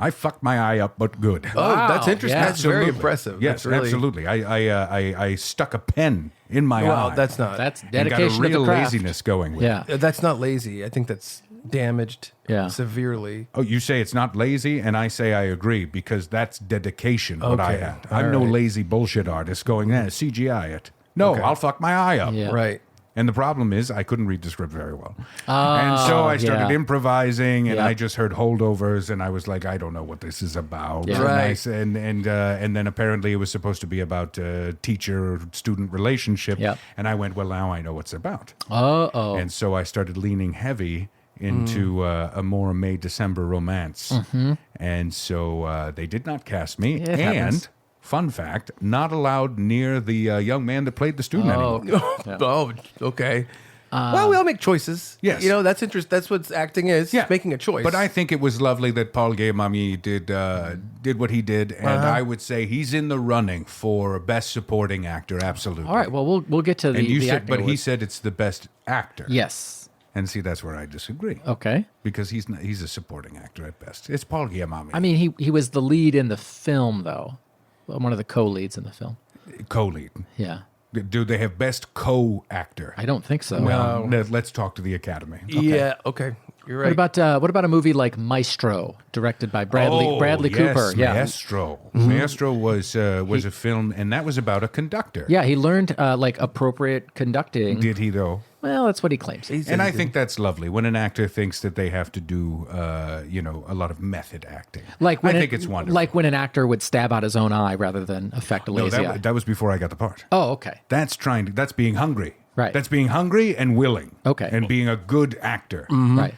I fucked my eye up, but good. Oh, that's Wow, interesting. yeah. That's very Absolutely. impressive. Yes, That's really, absolutely. I stuck a pen in my Well, eye. that's not. That's and got a dedication to real the craft. laziness going with it. Yeah. That's not lazy. I think that's damaged. Yeah. Severely. Oh, you say it's not lazy, and I say I agree because that's dedication. What I Okay. had. All I'm no right. lazy bullshit artist going CGI it. No, Okay. I'll fuck my eye up. Yeah. Right. And the problem is I couldn't read the script very well, and so I started yeah. improvising, and Yeah. I just heard holdovers, and I was like, I don't know what this is about. Yeah. And I Right. s- and then apparently it was supposed to be about teacher-student relationship, Yep. and I went, well, now I know what it's about. Oh. And so I started leaning heavy into a more May-December romance. And so they did not cast me. It and happens. fun fact, not allowed near the young man that played the student anymore. Oh, okay. Well, we all make choices. Yes. That's interesting. That's what acting is. Yeah. Making a choice. But I think it was lovely that Paul Giamatti did what he did, and I would say he's in the running for best supporting actor. Absolutely. All right. Well, we'll get to the. And you the said, acting but he awards. said it's the best actor. Yes. And see, that's where I disagree. Okay. Because he's a supporting actor at best. It's Paul Giamatti. I mean, he was the lead in the film, though. One of the co-leads in the film. co-lead. Yeah. Do they have best co-actor? I don't think so. Well, let's talk to the Academy. Yeah. Okay. You're right. What about a movie like Maestro, directed by Bradley yes, Cooper? Yeah. Maestro. Maestro was a film, and that was about a conductor. Yeah, he learned like appropriate conducting. Did he though? Well, that's what he claims. And I think that's lovely when an actor thinks that they have to do, a lot of method acting. Like when I think it's wonderful. Like when an actor would stab out his own eye rather than affect a no, lazy eye. that was before I got the part. Oh, okay. That's being hungry. Right. That's being hungry and willing. Okay. And being a good actor. Right.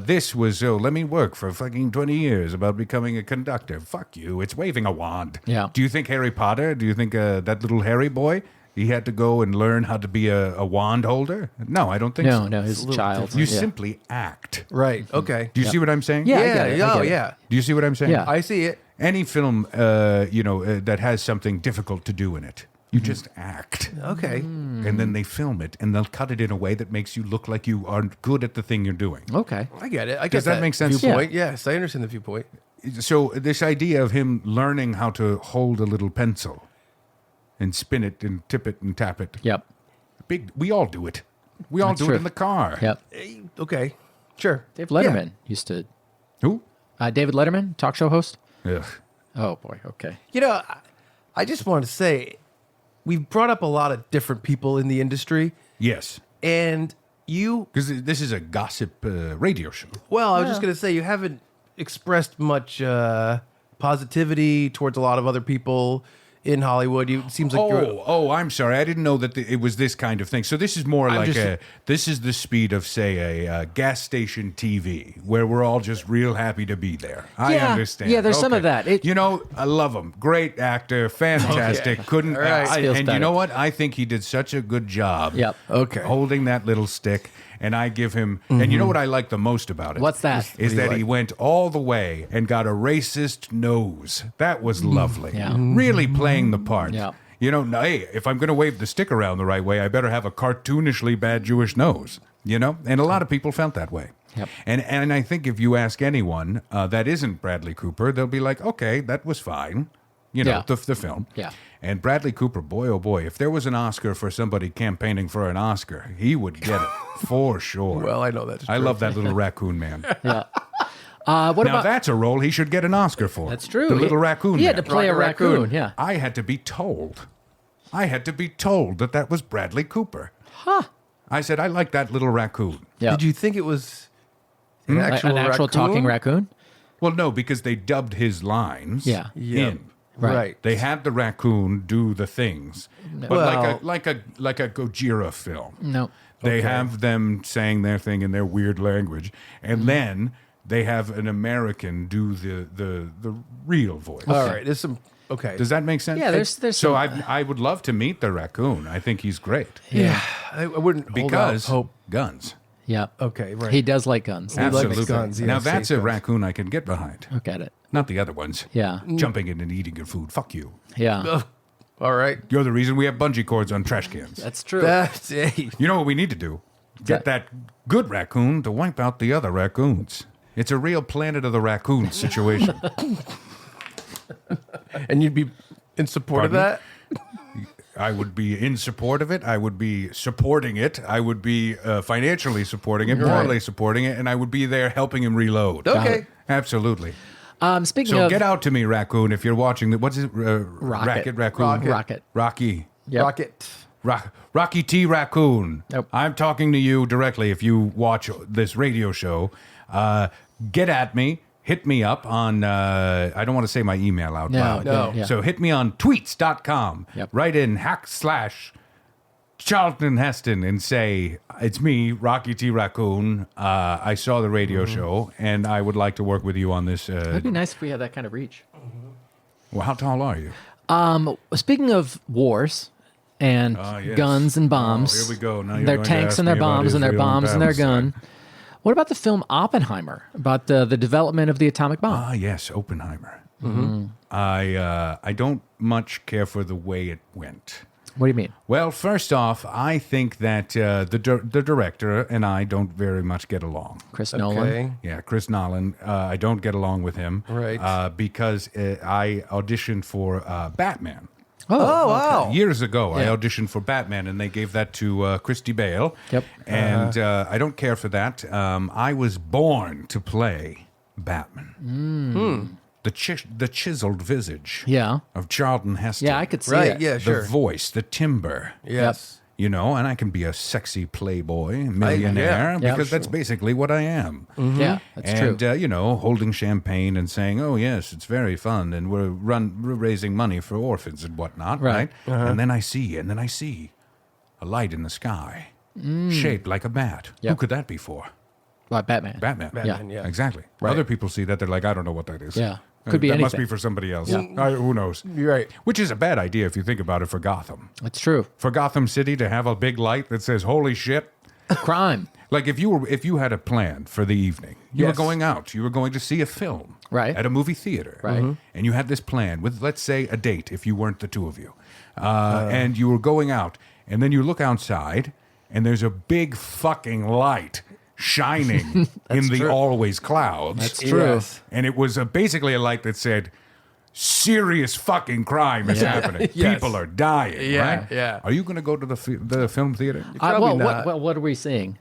This was, let me work for fucking 20 years about becoming a conductor. Fuck you. It's waving a wand. Yeah. Do you think Harry Potter, that little Harry boy, he had to go and learn how to be a wand holder? No, I don't think so. No, his child. You yeah. simply act. Right. Okay. Do you see what I'm saying? Yeah, I Yeah. get it, I Oh, get it. yeah. Do you see what I'm saying? Yeah. I see it. Any film, that has something difficult to do in it, you just act. Okay. And then they film it, and they'll cut it in a way that makes you look like you are good at the thing you're doing. Okay. I get it. I get Does that make sense? Viewpoint. Yes, I understand the viewpoint. So this idea of him learning how to hold a little pencil and spin it and tip it and tap it. Yep. We all do it. We all That's do true. it in the car. Yep. Okay. Sure. Dave Letterman used to. Who? David Letterman, talk show host. Ugh. Oh boy. Okay. I just want to say, we've brought up a lot of different people in the industry, Yes. and you. Because this is a gossip radio show. Well, I was just going to say, you haven't expressed much positivity towards a lot of other people in Hollywood. It seems like you're. I'm sorry. I didn't know that it was this kind of thing. So this is more like just- this is the speed of, say, a gas station TV, where we're all just real happy to be there. I Yeah. understand. Yeah, there's some of that. I love him. Great actor. Fantastic. Okay. Couldn't. All right. Feels And better. you know what? I think he did such a good job. Yep. Okay. Holding that little stick. And I give him, and you know what I like the most about it? What's that? Is What do you that he like? went all the way and got a racist nose. That was lovely. Yeah. Really playing the part. Yeah. Hey, if I'm going to wave the stick around the right way, I better have a cartoonishly bad Jewish nose. And a lot of people felt that way. Yep. And I think if you ask anyone that isn't Bradley Cooper, they'll be like, okay, that was fine. Yeah. The film. Yeah. And Bradley Cooper, boy, oh boy, if there was an Oscar for somebody campaigning for an Oscar, he would get it for sure. Well, I know that's I true. love that little raccoon man. Yeah. What Now about? that's a role he should get an Oscar for. That's true. The little raccoon He had man. to play a Rocket raccoon. Raccoon. Yeah. I had to be told. that was Bradley Cooper. Huh. I said, I like that little raccoon. Yeah. Did you think it was an Like actual, an actual raccoon? talking raccoon? Well, no, because they dubbed his lines Yeah. Yeah. in. Right. They had the raccoon do the things, but Well- like a Gojira film. No. They have them saying their thing in their weird language, and then they have an American do the real voice. All right. There's some. Okay. Does that make sense? Yeah, there's so some- I would love to meet the raccoon. I think he's great yeah. I wouldn't hold out because hope. guns. Yeah. Okay. Right. He does like guns. He likes Absolutely. guns, Now yes, that's safe a guns. raccoon I can get behind. Look at it. Not the other ones. Yeah. Jumping in and eating your food. Fuck you. Yeah. All right. You're the reason we have bungee cords on trash cans. That's true. That's it. You know what we need to do? Get that good raccoon to wipe out the other raccoons. It's a real Planet of the Raccoons situation. And you'd be in support Pardon? of that? I would be in support of it. I would be supporting it. I would be financially supporting it, morally supporting it, and I would be there helping him reload. Okay. Absolutely. Speaking So of get out to me, raccoon, if you're watching. What's it? Racket Raccoon? Rocket. Rocky. Yep. Rocket. Rocky T. Raccoon. Nope. I'm talking to you directly if you watch this radio show. Get at me. Hit me up on, I don't want to say my email out No, loud. no. Yeah. So hit me on tweets.com. Yep. Write in /Charlton Heston and say, it's me, Rocky T. Raccoon. I saw the radio show and I would like to work with you on this. That'd be nice if we had that kind of reach. Well, how tall are you? Speaking of wars and Yes. guns and bombs, Oh, here we go. Now you're their going to tanks ask and their me about bombs and their Israel and bombs and their Palestine. gun. What about the film Oppenheimer about the development of the atomic bomb? Ah, yes, Oppenheimer. I don't much care for the way it went. What do you mean? Well, first off, I think that the director and I don't very much get along. Chris Nolan. Okay. Yeah, Chris Nolan. I don't get along with him. Right. Because I auditioned for Batman. Oh, wow. Years ago, I Yeah. auditioned for Batman, and they gave that to Christy Bale. Yep. And I don't care for that. I was born to play Batman. The chiseled visage Yeah. of Charlton Heston. Yeah, I could see Right, it. yeah, sure. The voice, the timbre. Yes. You know, and I can be a sexy playboy, millionaire, Yeah, because that's basically what I am. Yeah, that's And, true. you know, holding champagne and saying, oh, yes, it's very fun, and we're raising money for orphans and whatnot, Right. right? And then I see a light in the sky, shaped like a bat. Yep. Who could that be for? Like Batman. Batman. Batman, yeah. Exactly. Other people see that, they're like, I don't know what that is. Yeah. Could be That must anything. be for somebody else. Yeah. Who knows? You're right. Which is a bad idea if you think about it for Gotham. That's true. For Gotham City to have a big light that says, holy shit. Crime. Like if you had a plan for the evening, you were Yes. going out, you were going to see a film, Right. at a movie theater, Right. And you had this plan with, let's say, a date if you weren't the two of you, and you were going out, and then you look outside, and there's a big fucking light shining in the always clouds. That's true. Yes. And it was basically a light that said, serious fucking crime is happening. Yes. People are dying, Yeah, right? yeah. Are you going to go to the film theater? Probably not. What are we seeing?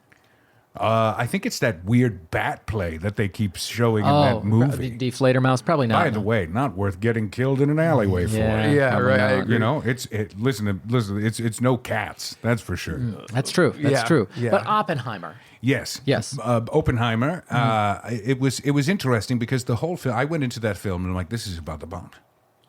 I think it's that weird bat play that they keep showing in Oh, that movie. Deflator Mouse? Probably not. By the way, not worth getting killed in an alleyway for. Yeah, probably right, I not. agree. You know, listen, it's no cats. That's for sure. That's true. That's Yeah, true. yeah. But Oppenheimer. Yes. Yes. Oppenheimer. It was interesting because the whole film. I went into that film and I'm like, this is about the bombs.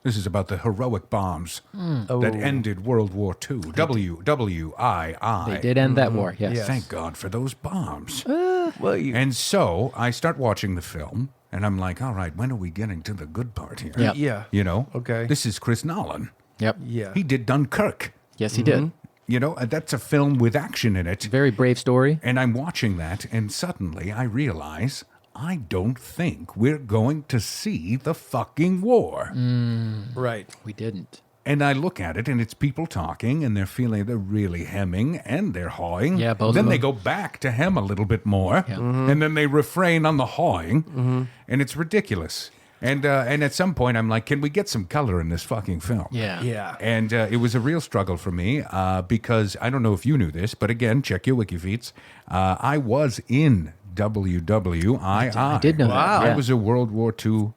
This is about the heroic bombs that ended World War II. WWII. They did end that war. Yes. Yes. Thank God for those bombs. Well, you, And so I start watching the film, and I'm like, all right, when are we getting to the good part here? Yep. yeah. You know? Okay. This is Chris Nolan. Yep. Yeah. He did Dunkirk. Yes, he did. You know, and that's a film with action in it. Very brave story. And I'm watching that, and suddenly I realize I don't think we're going to see the fucking war. Right. We didn't. And I look at it, and it's people talking, and they're really hemming, and they're hawing. Yeah, both Then of they them. go back to hem a little bit more, and then they refrain on the hawing, and it's ridiculous. And at some point, I'm like, can we get some color in this fucking film? Yeah. Yeah. And it was a real struggle for me because I don't know if you knew this, but again, check your wiki feeds. I was in WWII. I did know that. Wow. I Yeah. was a World War II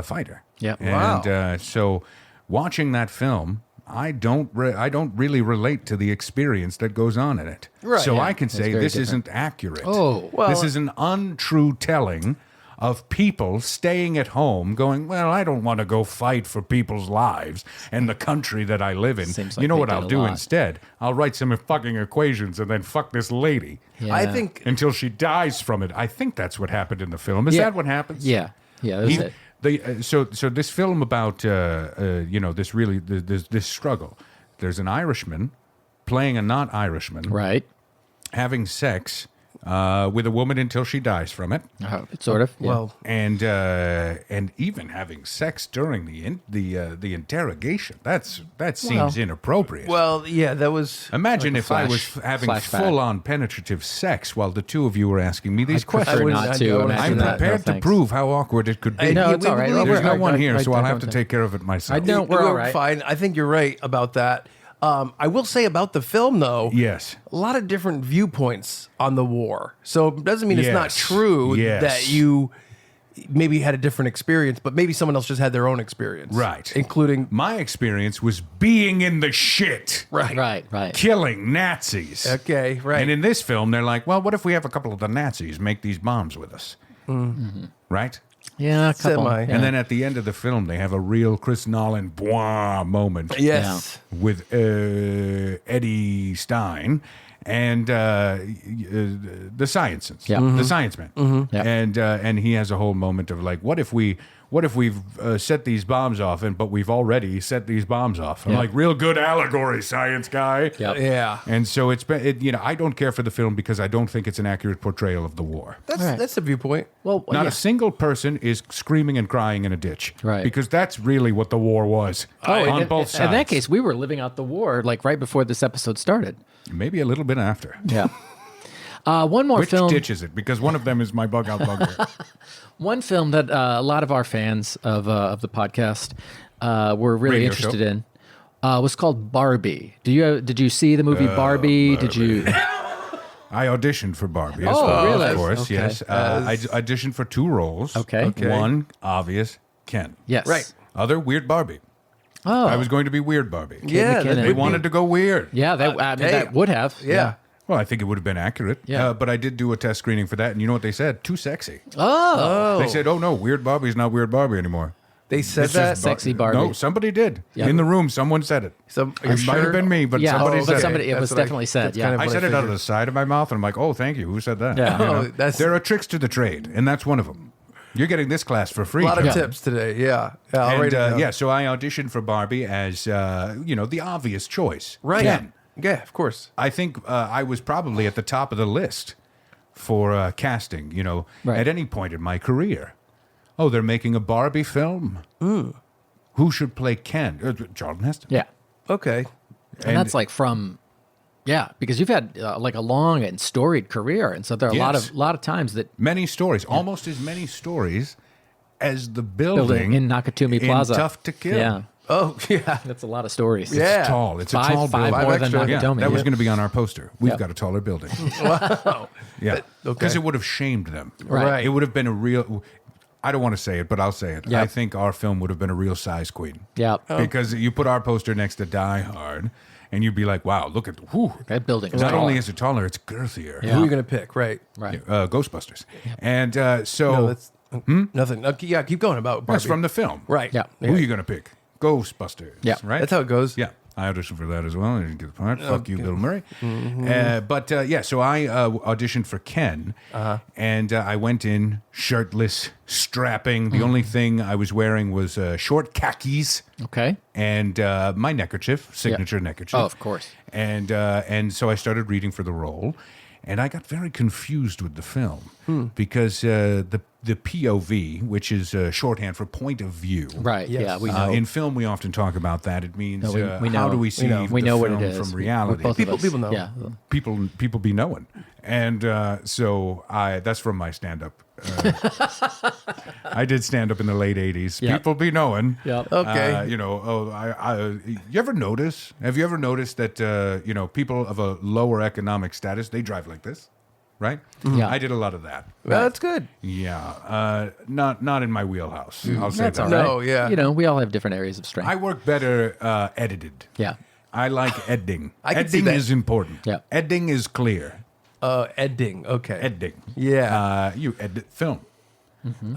fighter. Yeah. And Wow. so watching that film, I don't really relate to the experience that goes on in it. Right. So Yeah. I can say very this different. isn't accurate. Oh. Well- This is an untrue telling of people staying at home going, well, I don't want to go fight for people's lives and the country that I live in. Seems like You know they what did I'll a do lot. instead? I'll write some fucking equations and then fuck this lady Yeah. I think until she dies from it. I think that's what happened in the film. Is Yeah. that what happens? Yeah. Yeah. That's He- it. so this film about this struggle. There's an Irishman playing a not Irishman, Right. having sex with a woman until she dies from it, Sort of. Yeah. well, and even having sex during the interrogation. That seems inappropriate. well, yeah, that was Imagine like a if I was flash- having flashback. full-on penetrative sex while the two of you were asking me these prefer questions. wouldn't- not I to don't- imagine I'm that. prepared No, to thanks. prove how awkward it could be. No, it's all right. There's no one I- here, I- so I I'll have don't to think- take care of it myself. I don't- we're all right. fine. I think you're right about that. I will say about the film, though, Yes. a lot of different viewpoints on the war. So it doesn't mean it's not Yes. true Yes. that you maybe had a different experience, but maybe someone else just had their own experience. Right. Including, My experience was being in the shit, right. Right. killing Nazis. Okay, right. And in this film, they're like, well, what if we have a couple of the Nazis make these bombs with us? Right? Yeah. A couple. Semi. Yeah. And then at the end of the film, they have a real Chris Nolan bwah moment Yes. with Eddie Stein. and the sciences, Yeah. the science man, Yeah. and he has a whole moment of like, what if we've set these bombs off, but we've already set these bombs off? I'm Yeah. like, real good allegory, science guy. Yep. Yeah. And so I don't care for the film because I don't think it's an accurate portrayal of the war. That's a viewpoint. Well, Not yeah. a single person is screaming and crying in a ditch. Right. Because that's really what the war was on both sides. In that case, we were living out the war like right before this episode started. Maybe a little bit after. Yeah. One more Which film. ditch is it? Because one of them is my bug out bugbear. One film that a lot of our fans of the podcast were really Radio interested show. in was called Barbie. Did you see the movie Barbie? Did you? I auditioned for Barbie as Oh, well, really? of course, Okay. yes. I auditioned for 2 roles. Okay. One, obvious, Ken. Yes. Right. Other, Weird Barbie. Oh. I was going to be Weird Barbie. Yeah, McKinnon. They wanted to go weird. Yeah, that, I mean, that would have. Yeah. Well, I think it would have been accurate. Yeah. But I did do a test screening for that, and you know what they said? Too sexy. Oh. They said, oh, no, Weird Barbie's not Weird Barbie anymore. They said It's that. just Sexy Barbie. No, somebody did. Yeah. In the room, someone said it. Are you It might have sure? been me, but Yeah, somebody but said it. somebody, it That's was what I- definitely said. that's Yeah. kind of I what said I it out of figured. the side of my mouth, and I'm like, oh, thank you. Who said that? Yeah. You know? Oh, that's- There are tricks to the trade, and that's one of them. You're getting this class for free. A lot of John. tips today. Yeah. Yeah. I'll write it And down. yeah, so I auditioned for Barbie as the obvious choice. Right. Ken. Yeah. Of course. I think I was probably at the top of the list for casting. Right. At any point in my career. Oh, they're making a Barbie film. Who should play Ken? Charlton Heston. Yeah. Okay. And that's like from, because you've had like a long and storied career, and so there are Yes. a lot of times that Many stories, almost as many stories as the building building in Nakatomi in Plaza. Tough to Kill. Yeah, Oh yeah. that's a lot of stories. Yeah. It's tall. It's a Five tall building. more than extra. Yeah, Nakatomi. that was yeah. going to be on our poster. We've Yeah. got a taller building. Wow. Yeah, because Okay. it would have shamed them. Right. It would have been a real. I don't want to say it, but I'll say it. Yeah. I think our film would have been a real size queen. Yeah. Because you put our poster next to Die Hard, and you'd be like, "Wow, look at whew." That building is Not tall. only is it taller, it's girthier. Yeah. Who are you gonna pick? Right. Right. Ghostbusters, and so No, that's nothing. Yeah. Keep going about Barbie. that's from the film. Right. Yeah. Who are you gonna pick? Ghostbusters. Yeah. Right. That's how it goes. Yeah, I auditioned for that as well. I didn't get the part. Fuck you, Okay. Bill Murray. So I auditioned for Ken, and I went in shirtless, strapping. The only thing I was wearing was short khakis Okay. and my neckerchief, signature neckerchief. Oh, of course. And so I started reading for the role, and I got very confused with the film because the POV, which is shorthand for point of view. Right. Yes. Yeah. We know. In film, we often talk about that. It means No, we how know. do we see know. we the know what film it is from reality? Both of us. People know. Yeah. People be knowing, and so that's from my stand up. I did stand up in the late '80s. Yeah. People be knowing. Yeah. Okay. You ever notice? Have you ever noticed that people of a lower economic status, they drive like this, right? Yeah. I did a lot of that. Well, that's good. Yeah, not in my wheelhouse. I'll say That's that. all right. No, yeah. You know, we all have different areas of strength. I work better edited. yeah. I like editing. I can see Editing that. is important. Yeah. Editing is clear. Editing. Okay. Editing. Yeah. You edit film.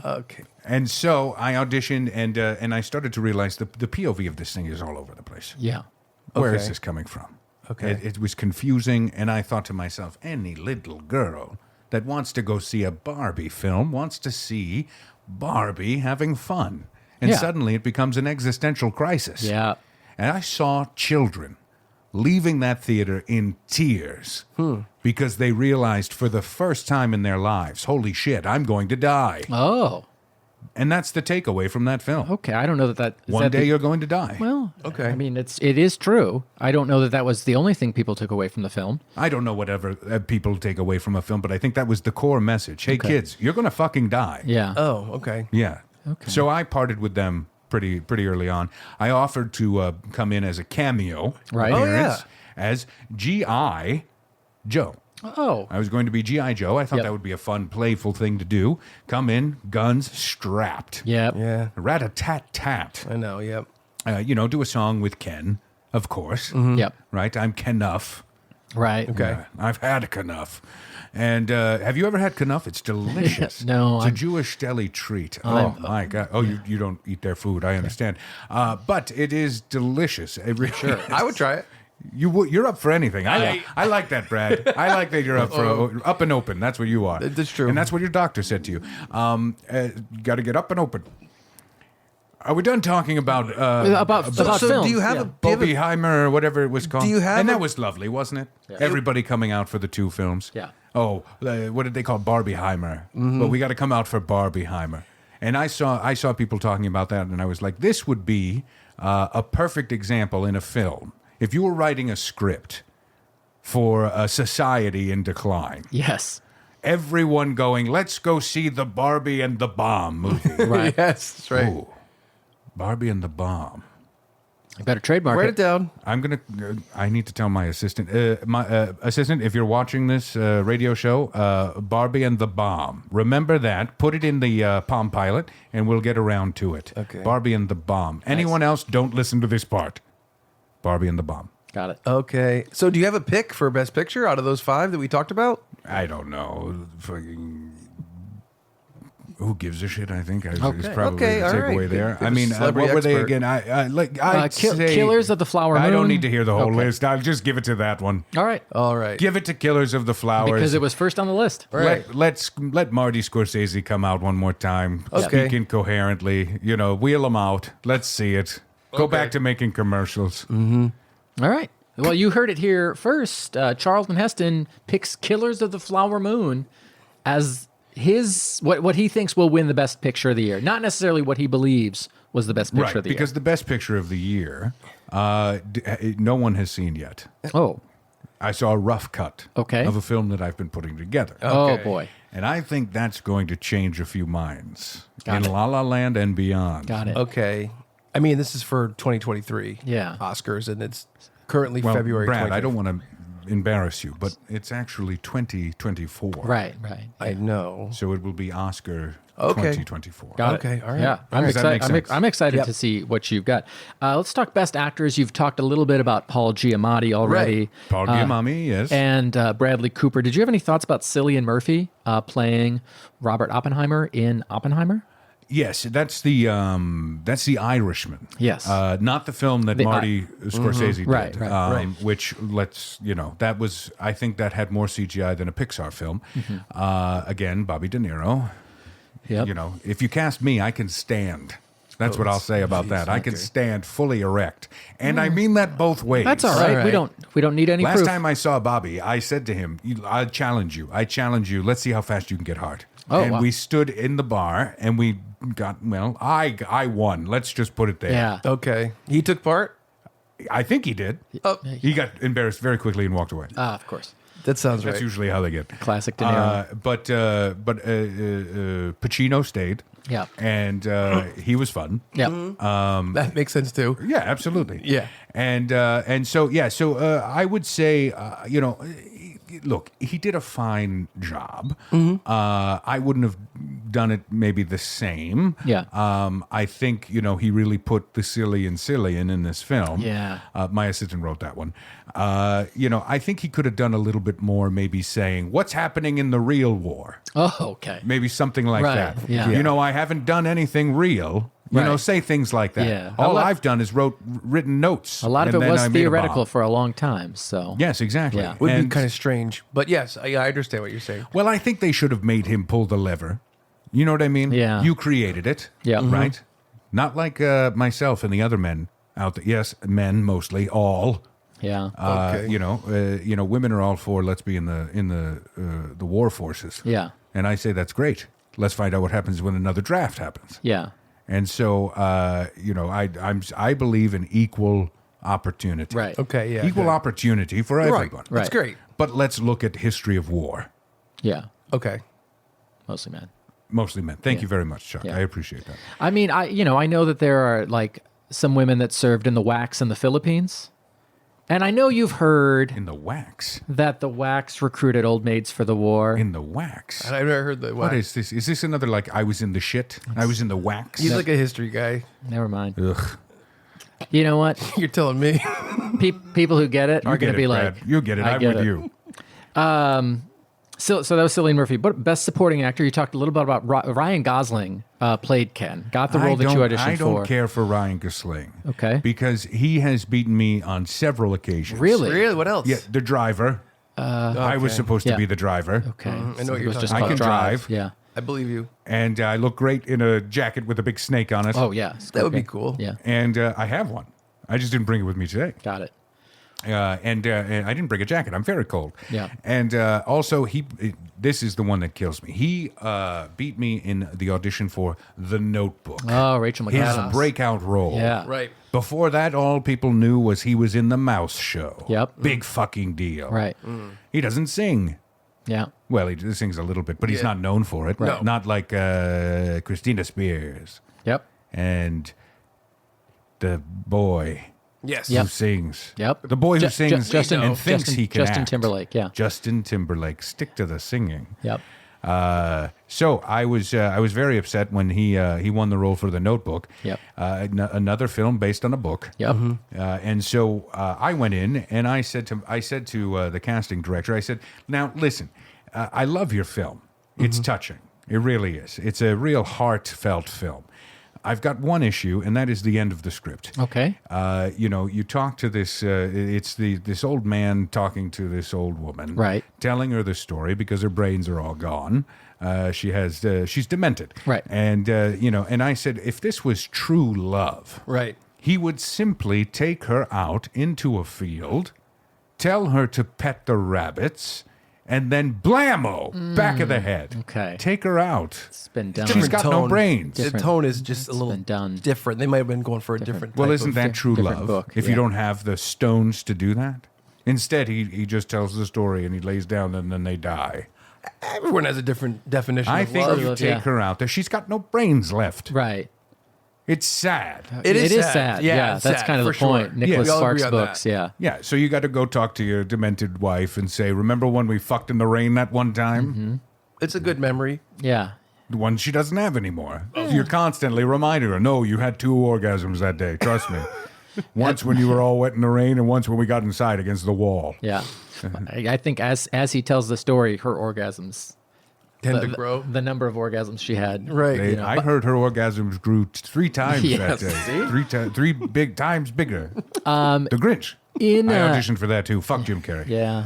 Okay. And so I auditioned, and I started to realize the POV of this thing is all over the place. Yeah. Where is Okay. this coming from? Okay. It was confusing, and I thought to myself, any little girl that wants to go see a Barbie film wants to see Barbie having fun. And Yeah. suddenly it becomes an existential crisis. Yeah. And I saw children leaving that theater in tears because they realized for the first time in their lives, holy shit, I'm going to die. Oh. And that's the takeaway from that film. Okay. I don't know that is One that day the- you're going to die. Well. Okay. I mean, it is true. I don't know that was the only thing people took away from the film. I don't know whatever people take away from a film, but I think that was the core message. Hey, kids, you're going to fucking die. Yeah. Oh, okay. Yeah. Okay. So I parted with them pretty early on. I offered to come in as a cameo Right. Oh, appearance as G.I. Joe. Oh. I was going to be G.I. Joe. I thought Yep. that would be a fun, playful thing to do. Come in, guns strapped. Yep. Yeah. Rat-a-tat-tat. I know. Yep. Do a song with Ken, of course. Yep. Right? I'm Kenuff. Right. Okay. I've had Kenuff. And have you ever had Kenuff? It's delicious. No, It's I'm- a Jewish deli treat. Oh, my God. Oh, you don't eat their food. I understand. But it is delicious. Sure. I would try it. You're up for anything. I like that, Brad. I like that you're up for up and open. That's what you are. That's true. And that's what your doctor said to you. Got to get up and open. Are we done talking about about so films? do you have Yeah. a do you have a- Bobieheimer or whatever it was called? Do you have and a- that was lovely, wasn't it? Everybody coming out for the 2 films. Yeah. Oh, what did they call Barbieheimer? But we got to come out for Barbieheimer. And I saw people talking about that, and I was like, this would be a perfect example in a film. If you were writing a script for a society in decline, Yes. everyone going, let's go see the Barbie and the Bomb movie. Right. Yes, that's right. Ooh, Barbie and the Bomb. You better trademark Write it. it down. I need to tell my assistant. Assistant, if you're watching this radio show, Barbie and the Bomb. Remember that. Put it in the Palm Pilot, and we'll get around to it. Okay. Barbie and the Bomb. Anyone else, don't listen to this part. Barbie and the Bomb. Got it. Okay. So do you have a pick for Best Picture out of those 5 that we talked about? I don't know. Fucking. Who gives a shit? I think is Okay. probably Okay, the all takeaway right. there. Give I us mean, a celebrity what were they expert. again? I'd say Killers of the Flower I don't Moon. need to hear the whole Okay. list. I'll just give it to that one. All right. All right. Give it to Killers of the Flowers. Because it was first on the list. Right. Let Marty Scorsese come out one more time. Okay. Speak incoherently. Wheel him out. Let's see it. Go back to making commercials. All right. Well, you heard it here first. Charlton Heston picks Killers of the Flower Moon as his what he thinks will win the Best Picture of the year. Not necessarily what he believes was the Best Picture Right, of the because year. the best picture of the year, no one has seen yet. Oh. I saw a rough cut Okay. of a film that I've been putting together. Oh, Okay. boy. And I think that's going to change a few minds Got in it. La La Land and beyond. Got it. Okay. I mean, this is for 2023 Yeah. Oscars, and it's currently Well, February Brad, I 20th. don't want to embarrass you, but it's actually 2024. Right, right. I know. So it will be Oscar Okay. 2024. Got Okay, it. all right. Yeah, I'm Does that make excited. sense? I'm excited Yep. to see what you've got. Let's talk Best Actors. You've talked a little bit about Paul Giamatti already. Paul Giamatti, yes. And Bradley Cooper. Did you have any thoughts about Cillian Murphy playing Robert Oppenheimer in Oppenheimer? Yes, that's the Irishman. Yes. Not the film that Marty Scorsese did. Right, right. Which that was. I think that had more CGI than a Pixar film. Again, Bobby De Niro. Yep. If you cast me, I can stand. That's what I'll say about that. I can stand fully erect, and I mean that both ways. That's all right. All right. We don't need any Last proof. time I saw Bobby, I said to him, I challenge you. Let's see how fast you can get hard. Oh, and wow. we stood in the bar, and we got, I won. Let's just put it there. Yeah. Okay. He took part? I think he did. Oh, He got embarrassed very quickly and walked away. Of course. that sounds That's right. usually how they get. Classic De Niro. But Pacino stayed. Yeah. And he was fun. Yeah. That makes sense too. Yeah, absolutely. Yeah. And so I would say look, he did a fine job. I wouldn't have done it maybe the same. Yeah. I think he really put the Cillian in this film. Yeah. My assistant wrote that one. I think he could have done a little bit more, maybe saying what's happening in the real war. Oh, okay. Maybe something like Right, that. yeah. I haven't done anything real. Right. Say things like that. Yeah. All A lot- I've done is written notes. A lot of and it then was I made a theoretical bomb. for a long time. So Yes, exactly. Yeah. Would be And- kind of strange. But yes, I understand what you're saying. Well, I think they should have made him pull the lever. You know what I mean? Yeah. You created it. Yeah. Mhm. Right? Not like myself and the other men out there. Yes, men mostly, all. yeah. Okay. Women are all for let's be in the war forces. Yeah. And I say that's great. Let's find out what happens when another draft happens. Yeah. And so, I believe in equal opportunity. Right. Okay, yeah. Equal okay. opportunity for everyone. Right. That's great. But let's look at history of war. Yeah. Okay. Mostly men. Mostly men. Thank you very much, Chuck. Yeah. I appreciate that. I mean, I know that there are like some women that served in the WACs in the Philippines. And I know you've heard In the wax. that the WACs recruited old maids for the war. In the wax. I've never heard that. What is this? Is this another like I was in the shit? I was in the wax? He's like a history guy. Never mind. Ugh. You know what? You're telling me. People who get it are You going get to be it, like, Brad. You get it. I I'm get with it. you. So that was Cillian Murphy. But best supporting actor, you talked a little bit about Ryan Gosling played Ken. Got the role that you auditioned for. I don't care for Ryan Gosling. Okay. Because he has beaten me on several occasions. Really? Really? What else? Yeah, the driver. I was supposed to be the driver. Okay. I know what it you're was talking just about. I called can drive. Yeah. I believe you. And I look great in a jacket with a big snake on it. Oh, yeah. That would be cool. Yeah. And I have one. I just didn't bring it with me today. Got it. And I didn't bring a jacket. I'm very cold. Yeah. And also, this is the one that kills me. He beat me in the audition for The Notebook. Oh, Rachel His McAdams. breakout role. Yeah. Right. Before that, all people knew was he was in The Mouse Show. Yep. Big fucking deal. Right. He doesn't sing. Yeah. Well, he sings a little bit, but he's Yeah. not known for it. Right. Not like Christina Spears Yep. and the boy Yes. who sings. Yep. The boy who Ju- sings Justin- and thinks Justin- he can Justin act. Timberlake, yeah. Justin Timberlake. Stick to the singing. Yep. So I was very upset when he won the role for The Notebook. Yep. Another film based on a book. Yep. And so I went in and I said to the casting director, I said, "Now listen, I love your film. It's touching. It really is. It's a real heartfelt film. I've got one issue, and that is the end of the script. Okay. You talk to this. It's this old man talking to this old woman, Right. Telling her the story because her brains are all gone. She's demented, Right. And and I said, if this was true love, Right. he would simply take her out into a field, tell her to pet the rabbits, and then blammo, back of the head. Okay. Take her out. It's been done. She's got no tone. brains. The tone is just a little been done. different. They might have been going for a different. Well, type isn't of- that true different love? book, If yeah. you don't have the stones to do that? Instead, he just tells the story and he lays down and then they die. Everyone has a different definition. I of think love. you love, take yeah. her out there. She's got no brains left. Right. It's sad. It is sad. sad. Yeah, it's that's sad, kind of the for sure. point. Nicholas We all Sparks agree on books. that. Yeah. Yeah, so you got to go talk to your demented wife and say, remember when we fucked in the rain that one time? It's a good memory. Yeah. The one she doesn't have anymore. You're constantly reminding her, no, you had 2 orgasms that day. Trust me. Once when you were all wet in the rain and once when we got inside against the wall. Yeah. I think as he tells the story, her orgasms Tend to grow. the number of orgasms she had. Right. I heard her orgasms grew 3 times Yes, that day. see? 3 big times bigger. The Grinch. In I auditioned for that too. Fuck Jim Carrey. yeah.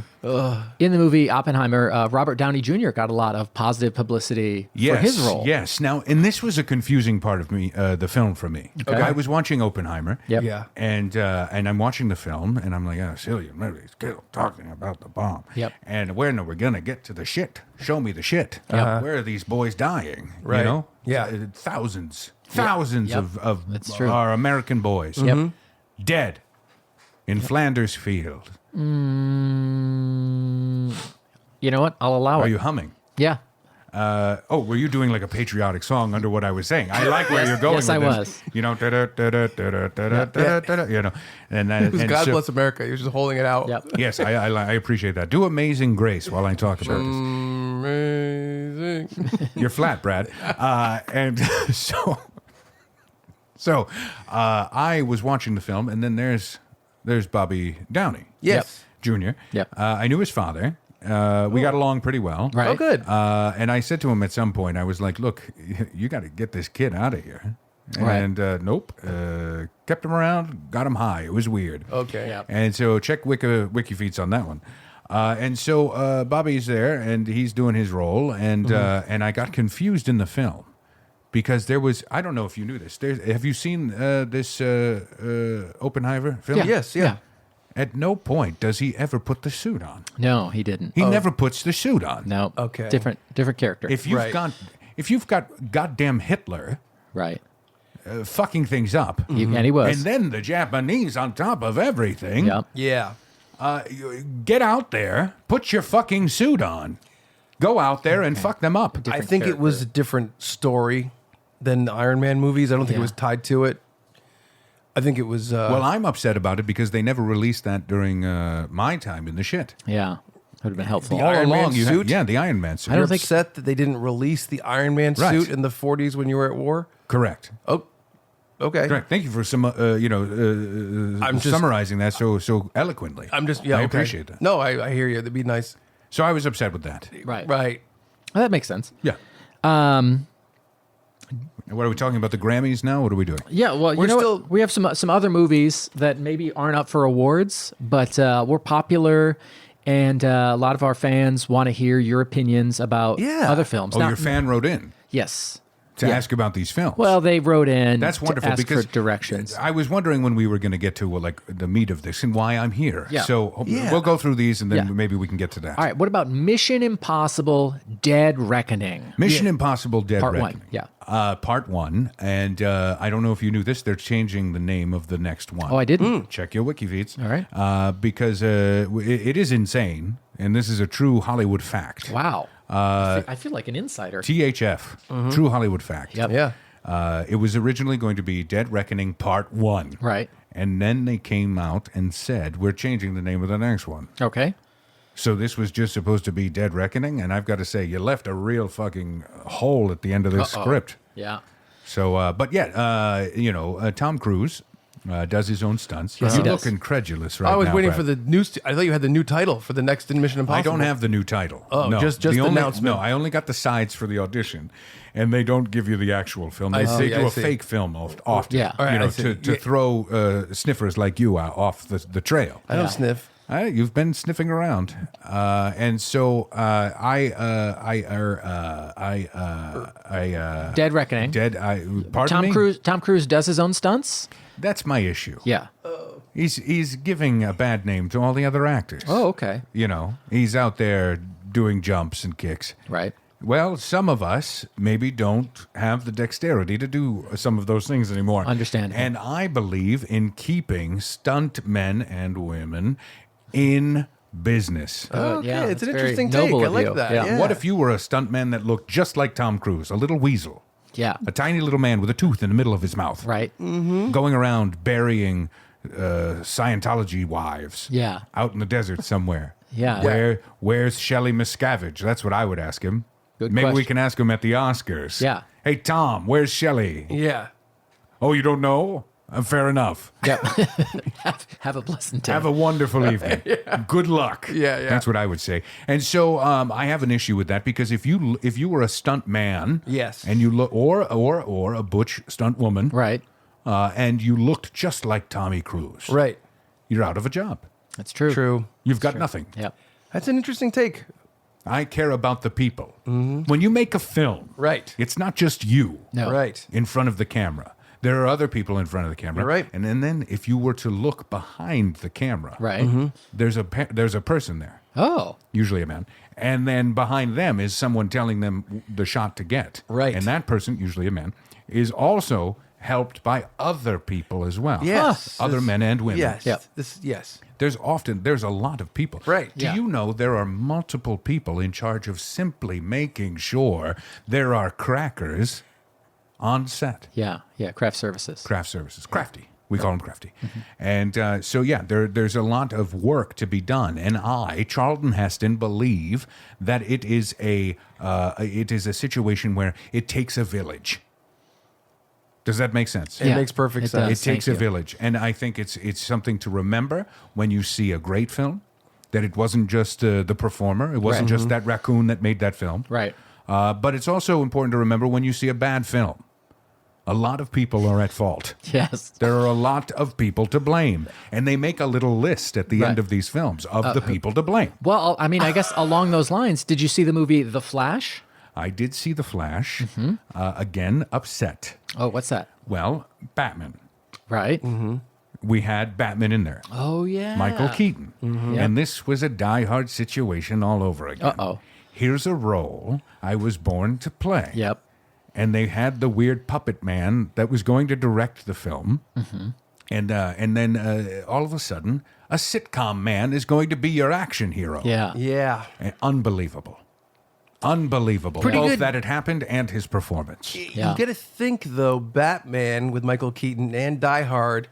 In the movie Oppenheimer, Robert Downey Jr. got a lot of positive publicity for his role. Yes. Now, and this was a confusing part of me, the film for me. Okay. I was watching Oppenheimer. Yep. Yeah. And I'm watching the film, and I'm like, Cillian Murphy's still talking about the bomb. Yep. And when are we gonna get to the shit? Show me the shit. Where are these boys dying? Right. You know? Yeah. Thousands Yep. of That's true. our American boys. Yep. Dead in Flanders Field. You know what? I'll allow Are it. you humming? Yeah. Were you doing like a patriotic song under what I was saying? I like where you're going Yes, with I this. was. You know, you know, and that. It was and God so- bless America. He was just holding it out. Yep. Yes, I appreciate that. Do Amazing Grace while I talk about this. Amazing. You're flat, Brad. And so I was watching the film, and then there's Bobby Downey. Yes. Jr. Yep. I knew his father. We got along pretty well. Right. Oh, good. And I said to him at some point, I was like, look, you got to get this kid out of here. Right. And nope. Kept him around, got him high. It was weird. Okay. Yep. And so check WikiFeeds on that one. And so Bobby's there, and he's doing his role. And I got confused in the film because there was, I don't know if you knew this. Have you seen this Oppenheimer film? Yeah. Yes. Yeah. At no point does he ever put the suit on. No, he didn't. He never puts the suit on. No. Okay. Different character. If you've Right. got goddamn Hitler right. fucking things up, And he was. and then the Japanese on top of everything, Yep. Yeah. get out there, put your fucking suit on, go out there and fuck them up. I think it was a different story than the Iron Man movies. I don't think it Yeah. was tied to it. I think it was. Well, I'm upset about it because they never released that during my time in the shit. Yeah. Would have been helpful. The Iron Man you suit? the Iron Man suit. I don't you're think- upset that they didn't release the Iron Man Right. suit in the 40s when you were at war. Correct. Oh, okay. Correct. Thank you for I'm just- summarizing that so eloquently. I'm just. Yeah. I okay. appreciate that. No, I hear you. That'd be nice. So I was upset with that. Right. Right. Well, that makes sense. Yeah. What are we talking about? The Grammys now? What are we doing? Yeah, well, We're you know still- what? We have some other movies that maybe aren't up for awards, but we're popular, and a lot of our fans want to hear your opinions about Yeah. other films. Oh, Now- your fan wrote in Yes. to Yeah. ask about these films. Well, they wrote in That's wonderful to ask because for directions. I was wondering when we were going to get to like the meat of this and why I'm here. Yeah. So Yeah. we'll go through these and then Yeah. maybe we can get to that. All right, what about Mission Impossible Dead Reckoning? Mission Impossible Dead Part one, Reckoning. yeah. Part one. And I don't know if you knew this, they're changing the name of the next one. Oh, I didn't. Check your wiki feeds. All right. Because it is insane, and this is a true Hollywood fact. Wow. I feel like an insider. THF, true Hollywood fact. Yep. Yeah. It was originally going to be Dead Reckoning Part 1. Right. And then they came out and said, we're changing the name of the next one. Okay. So this was just supposed to be Dead Reckoning, and I've got to say, you left a real fucking hole at the end of this script. Yeah. So, but yeah, Tom Cruise does his own stunts. Yes, You he look does. incredulous right I was now, waiting Brad. for the new. I thought you had the new title for the next Mission I Impossible. don't have the new title. Oh, no. just The the only- announcement. No, I only got the sides for the audition, and they don't give you the actual film. They, I see, they do I a see. fake film often. Yeah. All right, you know, I see. to Yeah. throw sniffers like you off the trail. I don't Yeah. sniff. You've been sniffing around, and so Dead Reckoning. Pardon Tom me? Cruise. Tom Cruise does his own stunts. That's my issue. Yeah. He's giving a bad name to all the other actors. Oh, okay. You know, he's out there doing jumps and kicks. Right. Well, some of us maybe don't have the dexterity to do some of those things anymore. Understandable. And I believe in keeping stunt men and women in business. Okay, yeah, it's an that's very interesting take. noble I of like you. that. Yeah. Yeah. What if you were a stuntman that looked just like Tom Cruise, a little weasel, Yeah. a tiny little man with a tooth in the middle of his mouth, Right. going around burying Scientology wives Yeah. out in the desert somewhere? Yeah. Where's Shelley Miscavige? That's what I would ask him. Good Maybe we question. can ask him at the Oscars. Yeah. Hey, Tom, where's Shelley? Yeah. Oh, you don't know? Fair enough. Yep. have a pleasant day. Have a wonderful evening. Good luck. Yeah, yeah. That's what I would say. And so I have an issue with that because if you were a stunt man, Yes. and you look or a butch stunt woman, Right. and you looked just like Tommy Cruise, Right. you're out of a job. That's true. True. You've got nothing. Yep. That's an interesting take. I care about the people. When you make a film, Right. it's not just you No. Right. in front of the camera. There are other people in front of the camera. You're right. And then if you were to look behind the camera, Right. there's a person there, Oh. usually a man. And then behind them is someone telling them the shot to get. Right. And that person, usually a man, is also helped by other people as well. Yes. Other This- men and women. Yes. Yep. Yes. There's a lot of people. Right. Do Yeah. you know there are multiple people in charge of simply making sure there are crackers on set? Yeah. Yeah. Craft services. Craft services. Crafty. We call them crafty. And so, yeah, there's a lot of work to be done. And I, Charlton Heston, believe that it is a situation where it takes a village. Does that make sense? It makes perfect it sense. does. It takes Thank a you. village, and I think it's something to remember when you see a great film. That it wasn't just the performer, it wasn't just that raccoon that made that film, Right. But it's also important to remember when you see a bad film. A lot of people are at fault. Yes. There are a lot of people to blame, and they make a little list at the Right. end of these films of the people to blame. Well, I mean, I guess along those lines, did you see the movie The Flash? I did see The Flash. Again, upset. Oh, what's that? Well, Batman. Right. We had Batman in there. Oh, yeah. Michael Keaton. And this was a die-hard situation all over again. Uh-oh. Here's a role I was born to play. Yep. And they had the weird puppet man that was going to direct the film. And then all of a sudden, a sitcom man is going to be your action hero. Yeah. Yeah. Unbelievable. Unbelievable. Pretty Both good. that it happened and his performance. Yeah. You got to think though, Batman with Michael Keaton and Die Hard,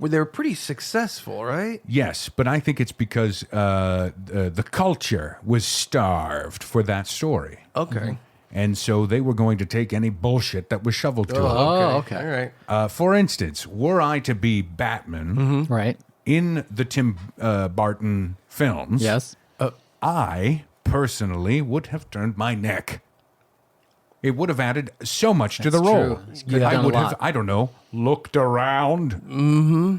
they were pretty successful, right? Yes, but I think it's because the culture was starved for that story. Okay. And so they were going to take any bullshit that was shoveled to them. Oh, okay. All right. For instance, were I to be Batman Right. in the Tim Burton films, Yes. I personally would have turned my neck. It would have added so much to the That's role. true. You could have I done a would have, lot. I don't know, looked around. Mm-hmm.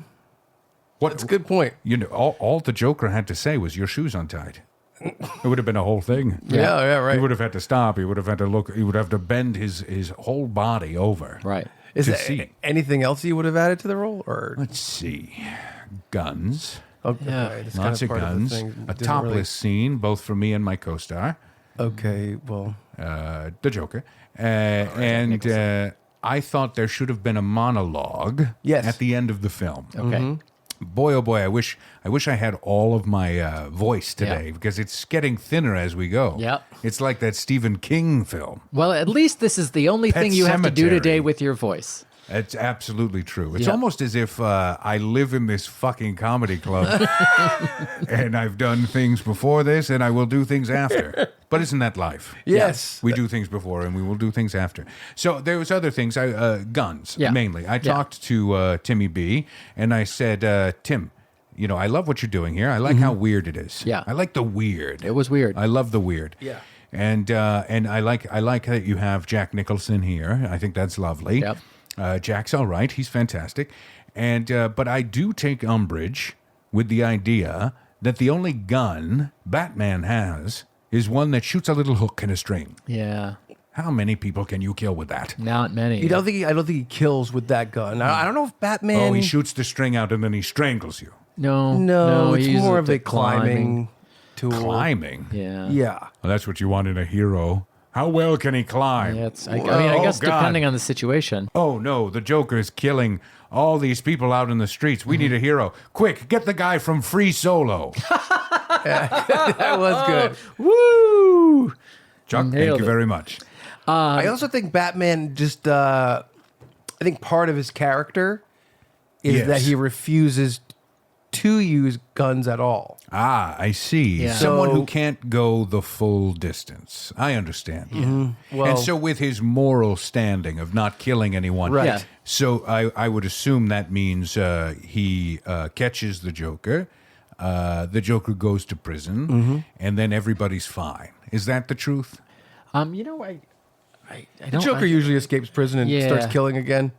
What, That's a good point. You know, all the Joker had to say was, "Your shoes untied." It would have been a whole thing. Yeah, right. He would have had to stop. He would have had to look. He would have to bend his whole body over. Right. Is to there see. anything else you would have added to the role? Or Let's see, guns, okay, Yeah. it's lots of part guns, the thing. a Didn't topless really- scene, both for me and my co-star, Okay, well, the Joker, and I thought there should have been a monologue. Yes. At the end of the film. Okay. Boy, oh boy, I wish I had all of my voice today because it's getting thinner as we go. Yep. It's like that Stephen King film. Well, at least this is the only Pet thing you have to do Sematary. today with your voice. It's absolutely true. It's Yeah. almost as if I live in this fucking comedy club and I've done things before this and I will do things after. But isn't that life? yes. We do things before and we will do things after. So there was other things, guns Yeah. mainly. I Yeah. talked to Timmy B and I said, Tim, you know, I love what you're doing here. I like how weird it is. Yeah. I like the weird. It was weird. I love the weird. Yeah. And I like that you have Jack Nicholson here. I think that's lovely. Yep. Jack's all right. He's fantastic. And but I do take umbrage with the idea that the only gun Batman has is one that shoots a little hook and a string. Yeah. How many people can you kill with that? Not many. You don't think I don't think he kills with that gun. I don't know if Batman. Oh, he shoots the string out and then he strangles you. No. No, he it's uses more it of to a climbing tool. Climbing. Yeah. Yeah. Well, that's what you want in a hero. How well can he climb? Yeah, I mean, I Oh, guess God. depending on the situation. Oh no, the Joker is killing all these people out in the streets. We need a hero. Quick, get the guy from Free Solo. That was good. Woo! Chuck, thank Nailed you it. very much. I also think Batman just I think part of his character is Yes. that he refuses to use guns at all. Ah, I see. Yeah. Someone So- who can't go the full distance. I understand. Well- and so with his moral standing of not killing anyone. Right. Yeah. So I would assume that means he catches the Joker. The Joker goes to prison, and then everybody's fine. Is that the truth? You know, I The don't. Joker usually escapes prison and Yeah. starts killing again.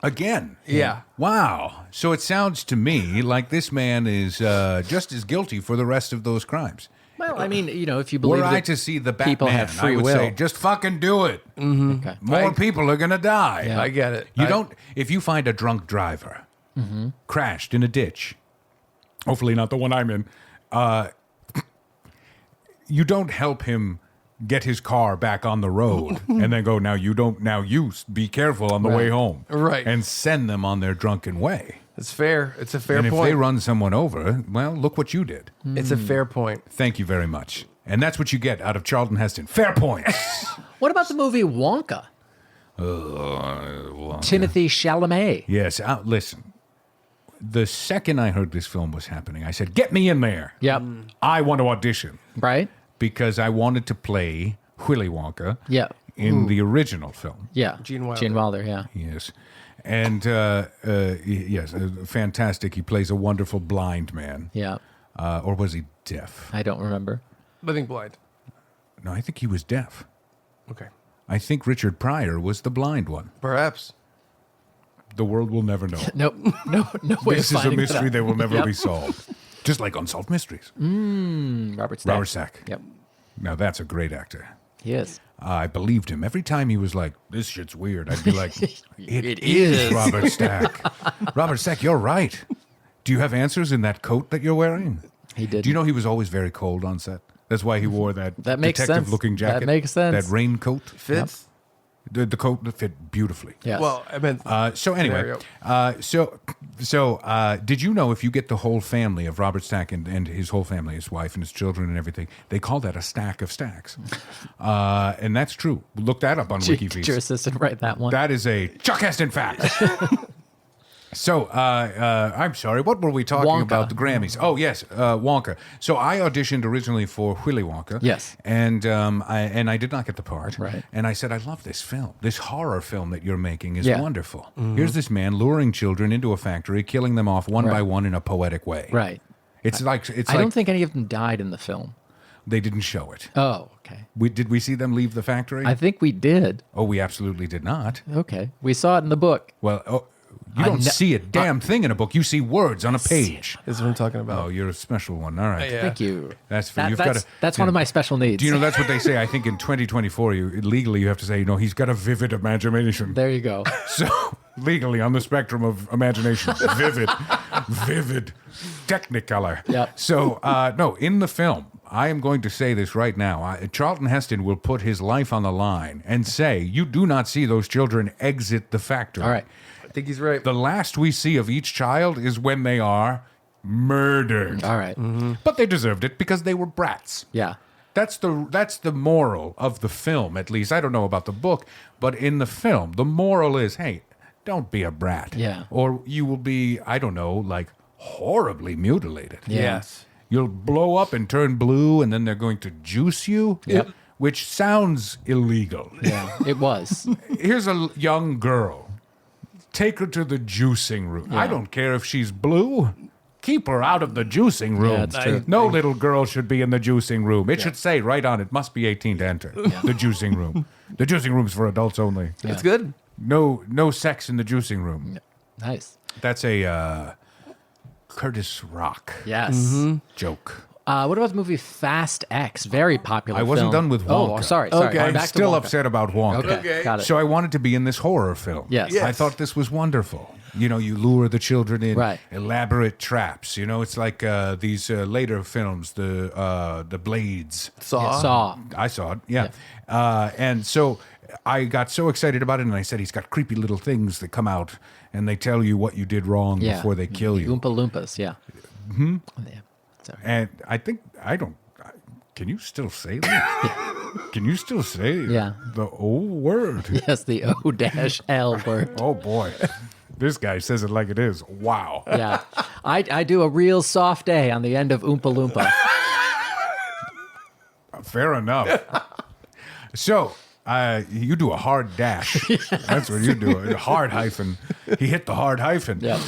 Again. Yeah. Wow. So it sounds to me like this man is just as guilty for the rest of those crimes. Well, I mean, you know, if you believe Were I that to see the Batman, people have free I would will. say, just fucking do it. Okay. More people are going to die. Yeah. I get it. You don't, if you find a drunk driver crashed in a ditch, hopefully not the one I'm in, you don't help him get his car back on the road and then go, now you be careful on the way home. Right. And send them on their drunken way. It's fair. It's a fair And if point. they run someone over, well, look what you did. It's a fair point. Thank you very much. And that's what you get out of Charlton Heston. Fair points. What about the movie Wonka? Well, Timothy Chalamet. yes, listen. The second I heard this film was happening, I said, get me in there. Yep. I want to audition Right? because I wanted to play Willy Wonka Yeah. in the original film. Yeah. Gene Wilder. Gene Wilder, yeah. Yes. And yes, fantastic. He plays a wonderful blind man. Yeah. Or was he deaf? I don't remember. Living blind. No, I think he was deaf. Okay. I think Richard Pryor was the blind one. Perhaps. The world will never know. Nope. No way This of is a finding mystery that will never Yep. be solved. Just like Unsolved Mysteries. Robert Stack. Robert Stack. Yep. Now that's a great actor. He is. I believed him. Every time he was like, this shit's weird, I'd be like, It is is. Robert Stack. Robert Stack, you're right. Do you have answers in that coat that you're wearing? He did. Do you know he was always very cold on set? That's why he wore that, That makes sense. detective-looking jacket. That makes sense. That raincoat. Fits. The coat that fit beautifully. Yes. Well, I meant So anyway, did you know if you get the whole family of Robert Stack and his whole family, his wife and his children and everything, they call that a stack of stacks, and that's true. Look that up on Get your WikiFeeds. assistant write that one. That is a Chuck Heston fact. So, I'm sorry, what were we talking Wonka. about? The Grammys. Oh, yes, Wonka. So I auditioned originally for Willy Wonka. Yes. And I did not get the part. Right. And I said, I love this film. This horror film that you're making is Yeah. wonderful. Here's this man luring children into a factory, killing them off one by Right. one in a poetic way. Right. It's like I don't think any of them died in the film. They didn't show it. Oh, okay. Did we see them leave the factory? I think we did. Oh, we absolutely did not. Okay. We saw it in the book. Well, you don't see a damn thing in a book. You see words on a page. This is what I'm talking about. Oh, you're a special one. All right. Yeah. Thank you. That's for That's one of my special needs. Do you know that's what they say? I think in 2024, legally you have to say, he's got a vivid imagination. There you go. So legally on the spectrum of imagination, vivid, Technicolor. Yep. So no, in the film, I am going to say this right now. Charlton Heston will put his life on the line and say, you do not see those children exit the factory. All right. I think he's right. The last we see of each child is when they are murdered. All right. But they deserved it because they were brats. Yeah. That's the moral of the film, at least. I don't know about the book, but in the film, the moral is, hey, don't be a brat. Yeah. Or you will be, I don't know, like horribly mutilated. Yeah. Yes. You'll blow up and turn blue, and then they're going to juice you, Yep. which sounds illegal. Yeah. It was. Here's a young girl. Take her to the juicing room. Yeah. I don't care if she's blue. Keep her out of the juicing room. Yeah, it's true. No little girl should be in the juicing room. It should say right on it, must be 18 to enter the juicing room. The juicing room's for adults only. It's good. No sex in the juicing room. Nice. That's a Curtis Rock Yes. joke. What about the movie Fast X? Very popular I wasn't film. done with Wonka. Oh, sorry. Okay. I'm Back to still Wonka. upset about Wonka. Okay. Got it. So I wanted to be in this horror film. Yes. Yes. I thought this was wonderful. You lure the children in Right. elaborate traps. It's like these later films, the Blades. Saw. I saw it, yeah. And so I got so excited about it, and I said, he's got creepy little things that come out, and they tell you what you did wrong Yeah. before they kill you. Oompa Loompas. Yeah. Mm-hmm. Yeah. Sorry. And I don't. Can you still say that? Can you still say Yeah. the O word? Yes, the O-L word. Oh boy, this guy says it like it is. Wow. Yeah. I do a real soft A on the end of Oompa Loompa. Fair enough. So you do a hard dash. That's what you do. A hard hyphen. He hit the hard hyphen. Yeah.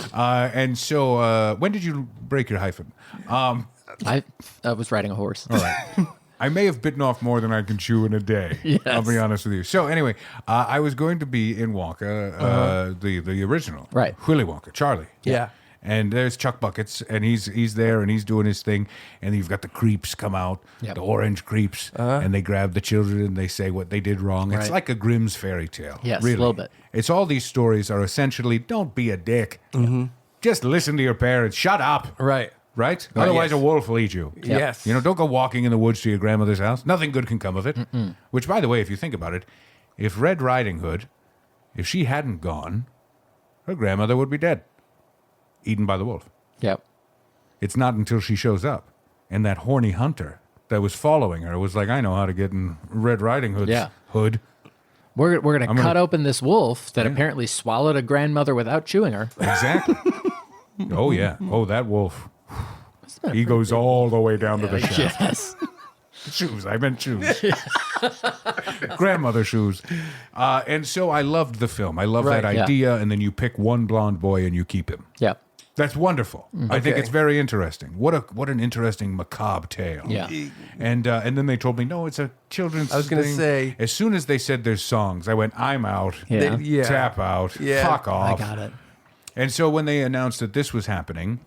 And so when did you break your hyphen? I was riding a horse. All right. I may have bitten off more than I can chew in a day. Yes. I'll be honest with you. So anyway, I was going to be in Wonka, the original. Right. Willy Wonka, Charlie. Yeah. And there's Chuck Buckets, and he's there, and he's doing his thing, and you've got the creeps come out, Yep. the orange creeps, and they grab the children, and they say what they did wrong. It's Right. like a Grimm's fairy tale. Yes, really. a little bit. It's all these stories are essentially, don't be a dick. Just listen to your parents. Shut up. Right. Right? Otherwise, yes. a wolf will eat you. Yes. Don't go walking in the woods to your grandmother's house. Nothing good can come of it. Which, by the way, if you think about it, if Red Riding Hood, if she hadn't gone, her grandmother would be dead, eaten by the wolf. Yep. It's not until she shows up, and that horny hunter that was following her was like, I know how to get in Red Riding Hood's hood. We're gonna gonna- cut open this wolf that apparently swallowed a grandmother without chewing her. Exactly. Oh, yeah. Oh, that wolf. He goes all the way down to the shaft. Yes. Shoes. I meant shoes. Grandmother shoes. And so I loved the film. I love that Right, yeah. idea. And then you pick one blonde boy and you keep him. Yep. That's wonderful. I think Okay. it's very interesting. What an interesting macabre tale. Yeah. And then they told me, no, it's a children's I was gonna thing. say- As soon as they said there's songs, I went, I'm out. Yeah. Yeah. Tap out. Yeah. Fuck I off. got it. And so when they announced that this was happening,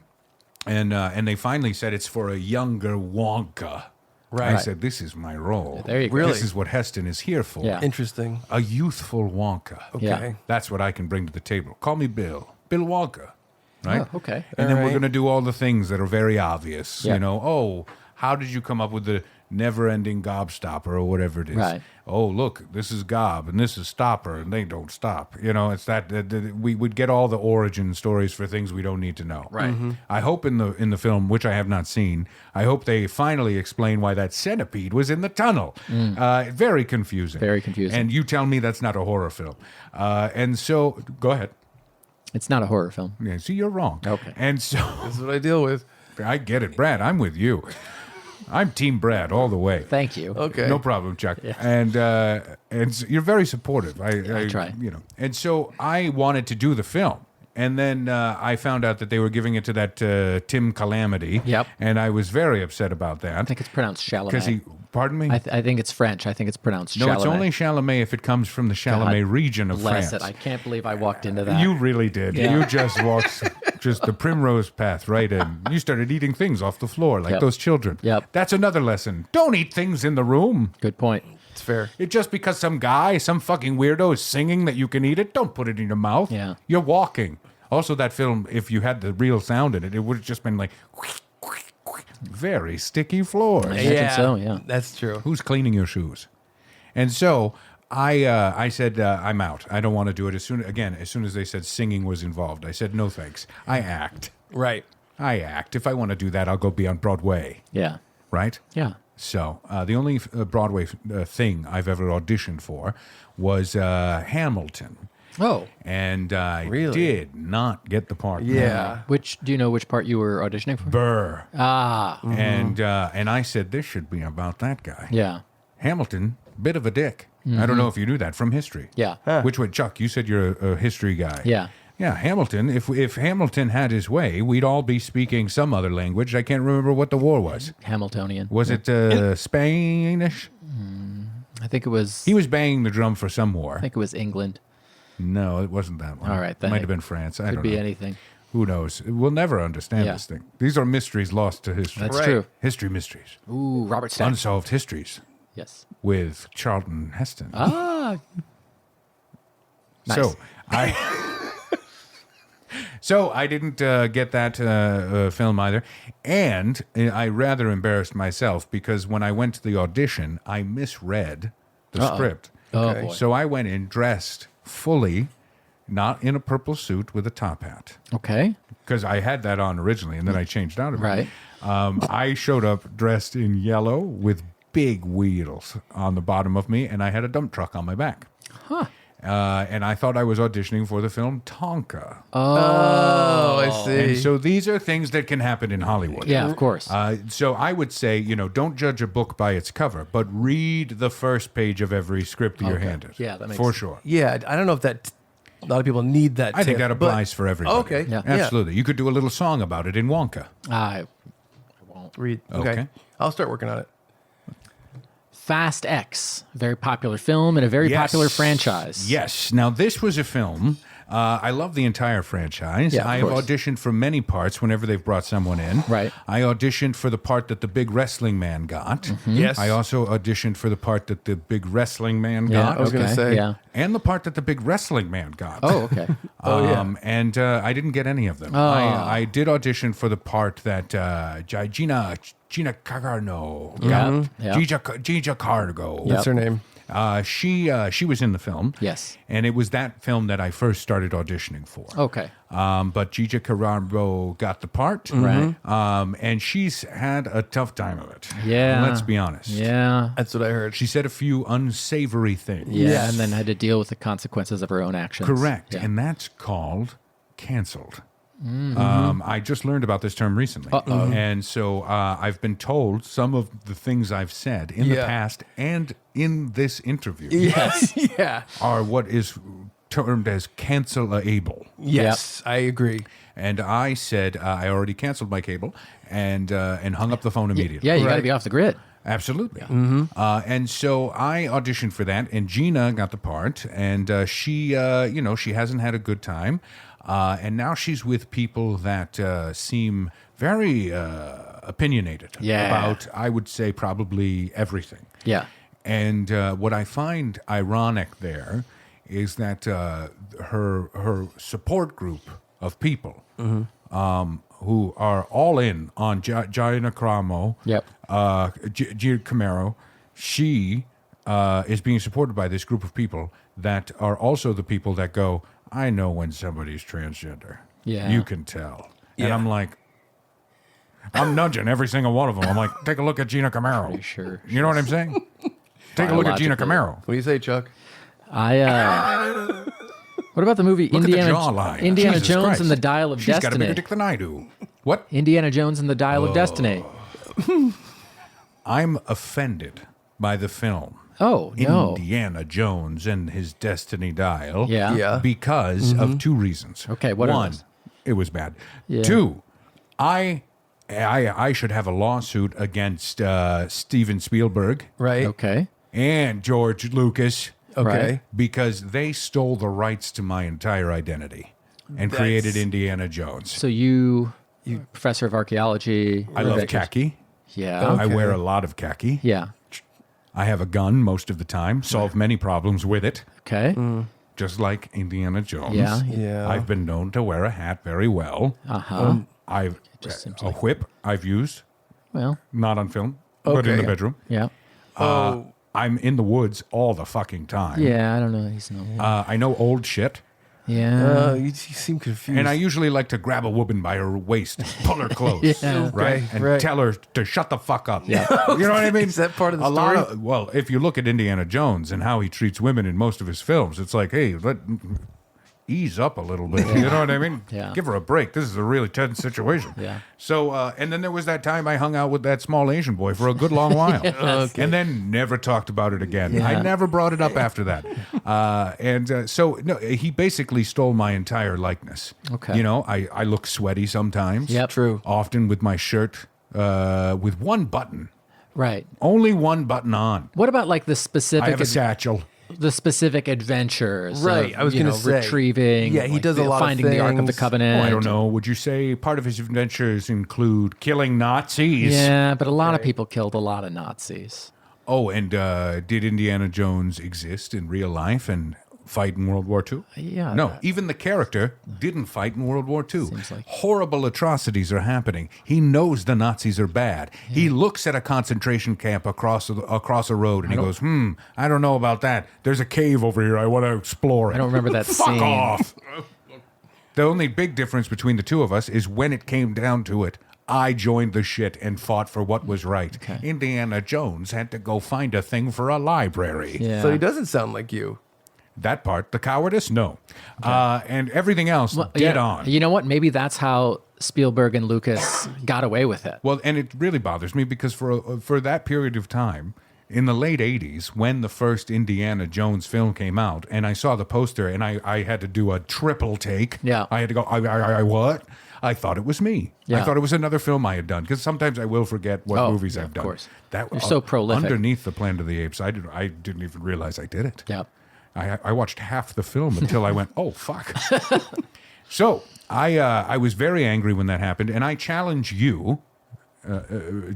and they finally said it's for a younger Wonka, I Right. said, this is my role. There you go. Really? This is what Heston is here for. Yeah. Interesting. A youthful Wonka. Okay. Yeah. That's what I can bring to the table. Call me Bill. Bill Wonka. Right? Oh, okay. And then we're Alright. going to do all the things that are very obvious. Yeah. How did you come up with the never-ending gobstopper or whatever it is? Right. Oh, look, this is gob and this is stopper and they don't stop. It's that we would get all the origin stories for things we don't need to know. Right. I hope in the film, which I have not seen, I hope they finally explain why that centipede was in the tunnel. Very confusing. Very confusing. And you tell me that's not a horror film. And so, go ahead. It's not a horror film. Yeah, see, you're wrong. Okay. And so, This is what I deal with. I get it, Brad. I'm with you. I'm Team Brad all the way. Thank you. Okay. No problem, Chuck. Yeah. And so you're very supportive. I try. And so I wanted to do the film, And then I found out that they were giving it to that Tim Calamity. Yep. And I was very upset about that. I think it's pronounced Because Chalamet. pardon me? I think it's French. I think it's pronounced No, Chalamet. it's only Chalamet if it comes from the Chalamet region of Bless France. it. I can't believe I walked into that. You really did. Yeah. You just walked just the primrose path right in. You started eating things off the floor like Yep. those children. Yep. That's another lesson. Don't eat things in the room. Good point. It's fair. It just because some guy, some fucking weirdo is singing that you can eat it, don't put it in your mouth. Yeah. You're walking. Also, that film, if you had the real sound in it, it would have just been like very sticky floors. Imagine so, yeah. That's true. Who's cleaning your shoes? And so I said, I'm out. I don't want to do it. As soon as they said singing was involved, I said, no thanks. I act. Right. I act. If I want to do that, I'll go be on Broadway. Yeah. Right? Yeah. So the only Broadway thing I've ever auditioned for was Hamilton. Oh. And I Really? did not get the part. Yeah. Do you know which part you were auditioning for? Burr. Ah. And I said, this should be about that guy. Yeah. Hamilton, bit of a dick. I don't know if you knew that from history. Yeah. Which way, Chuck? You said you're a history guy. Yeah. Yeah, Hamilton. If Hamilton had his way, we'd all be speaking some other language. I can't remember what the war was. Hamiltonian. Was it Spanish? I think it was. He was banging the drum for some war. I think it was England. No, it wasn't that one. All right, It then might it have been France. I Could don't be know. anything. Who knows? We'll never understand Yeah. this thing. These are mysteries lost to history. That's Right. true. History mysteries. Ooh, Robert Stack. Unsolved histories Yes. with Charlton Heston. Ah. Nice. So I didn't get that film either, and I rather embarrassed myself because when I went to the audition, I misread the script. Oh, Okay. boy. So I went in dressed fully, not in a purple suit with a top hat, Okay. because I had that on originally, and then I changed out of it. Right. I showed up dressed in yellow with big wheels on the bottom of me, and I had a dump truck on my back. Huh. And I thought I was auditioning for the film Tonka. Oh, I see. And so these are things that can happen in Hollywood. Yeah, of course. So I would say, don't judge a book by its cover, but read the first page of every script that you're Okay. handed. Yeah, that makes for sense. sure. Yeah, I don't know if that a lot of people need that. I think tip, that but- applies for everybody. Okay. Yeah. Absolutely. You could do a little song about it in Wonka. I won't. Read. Okay. Okay. I'll start working on it. Fast X, a very popular film and a very popular franchise. Yes. Now, this was a film. I love the entire franchise. Yeah, of I have course. auditioned for many parts whenever they've brought someone in. Right. I auditioned for the part that the big wrestling man got. Mm-hmm. Yes. I also auditioned for the part that the big wrestling man Yeah, got. I was gonna okay, say. Yeah. And the part that the big wrestling man got. Oh, okay. And I didn't get any of them. Oh. I did audition for the part that Gina Carano got. Yeah. Gina Cargo. Yep. That's her name. She was in the film. Yes. And it was that film that I first started auditioning for. Okay. But Gina Carano got the part. Right. And she's had a tough time of it. Yeah. Let's be honest. Yeah. That's what I heard. She said a few unsavory things. Yeah. Yes. And then had to deal with the consequences of her own actions. Correct. Yeah. And that's called canceled. Mm-hmm. I just learned about this term recently. And so I've been told some of the things I've said in the Yeah. past and in this interview Yes. yeah. are what is termed as cancelable. Yes. I agree. And I said I already canceled my cable and hung up the phone immediately. Yeah, you got to Right. be off the grid. Absolutely. And so I auditioned for that, and Gina got the part, and she hasn't had a good time. And now she's with people that seem very opinionated Yeah. about, I would say, probably everything. Yeah. And what I find ironic there is that her support group of people who are all in on Gina Carano, Yep. Gina Camaro, she is being supported by this group of people that are also the people that go, I know when somebody's transgender. Yeah. You can tell. And Yeah. I'm like, I'm nudging every single one of them. I'm like, take a look at Gina Camaro. Pretty sure. You know what I'm saying? Take a look at Gina Biologically. Camaro. What do you say, Chuck? What about the movie Look Indiana at the jawline. Indiana Jesus Jones Christ. and the Dial of She's got a Destiny? bigger dick than I do. What? Indiana Jones and the Dial of Destiny. I'm offended by the film Oh, no. Indiana Jones and his Destiny Dial. Yeah. Yeah. Because of two reasons. Okay, what are One, those? it was bad. Yeah. Two, I should have a lawsuit against Steven Spielberg Right. Okay. and George Lucas Okay. Right. because they stole the rights to my entire identity and created Indiana Jones. So you professor of archaeology. I love khaki. Yeah. I wear a lot of khaki. Yeah. I have a gun most of the time, solve many problems with it, Okay. just like Indiana Jones. Yeah. Yeah. I've been known to wear a hat very well. Uh-huh. I've just seems a like- whip I've used, Well, not on film, but in the Okay. bedroom. yeah. I'm in the woods all the fucking time. Yeah, I don't know. He's no. I know old shit. Yeah. You seem confused. And I usually like to grab a woman by her waist, pull her close, Yeah. right? Okay, And right. tell her to shut the fuck up. Yeah. You know what I mean? Is that part of the a story? Lot of, well, if you look at Indiana Jones and how he treats women in most of his films, it's like, hey, ease up a little bit. You know what I mean? Yeah. Give her a break. This is a really tense situation. Yeah. So, and then there was that time I hung out with that small Asian boy for a good long while. Okay. And then never talked about it again. Yeah. I never brought it up after that. So, no, he basically stole my entire likeness. Okay. You know, I look sweaty sometimes. Yep. True. Often with my shirt with one button. Right. Only one button on. What about like the I specific have a satchel. the specific adventures? Right, Of, I was you gonna know, say. retrieving. Yeah, he does a lot of finding the Ark of the things. Covenant. I don't know. Would you say part of his adventures include killing Nazis? Yeah, but a lot of people killed a lot of Nazis. Oh, and did Indiana Jones exist in real life and fight in World War II? Yeah. No, even the character didn't fight in World War II. Seems like- Horrible atrocities are happening. He knows the Nazis are bad. He looks at a concentration camp across a road and he goes, I don't know about that. There's a cave over here. I want to explore it. I don't remember that Fuck scene. off. The only big difference between the two of us is when it came down to it, I joined the shit and fought for what was right. Okay. Indiana Jones had to go find a thing for a library. Yeah. So he doesn't sound like you. That part, the cowardice, no. And everything else, dead on. You know what? Maybe that's how Spielberg and Lucas got away with it. Well, and it really bothers me because for that period of time, in the late 80s, when the first Indiana Jones film came out, and I saw the poster and I had to do a triple take. Yeah. I had to go, I what? I thought it was me. Yeah. I thought it was another film I had done because sometimes I will forget what movies I've of done. course. That You're so prolific. Underneath the Planet of the Apes, I didn't even realize I did it. Yep. I watched half the film until I went, oh, fuck. So I was very angry when that happened, and I challenge you,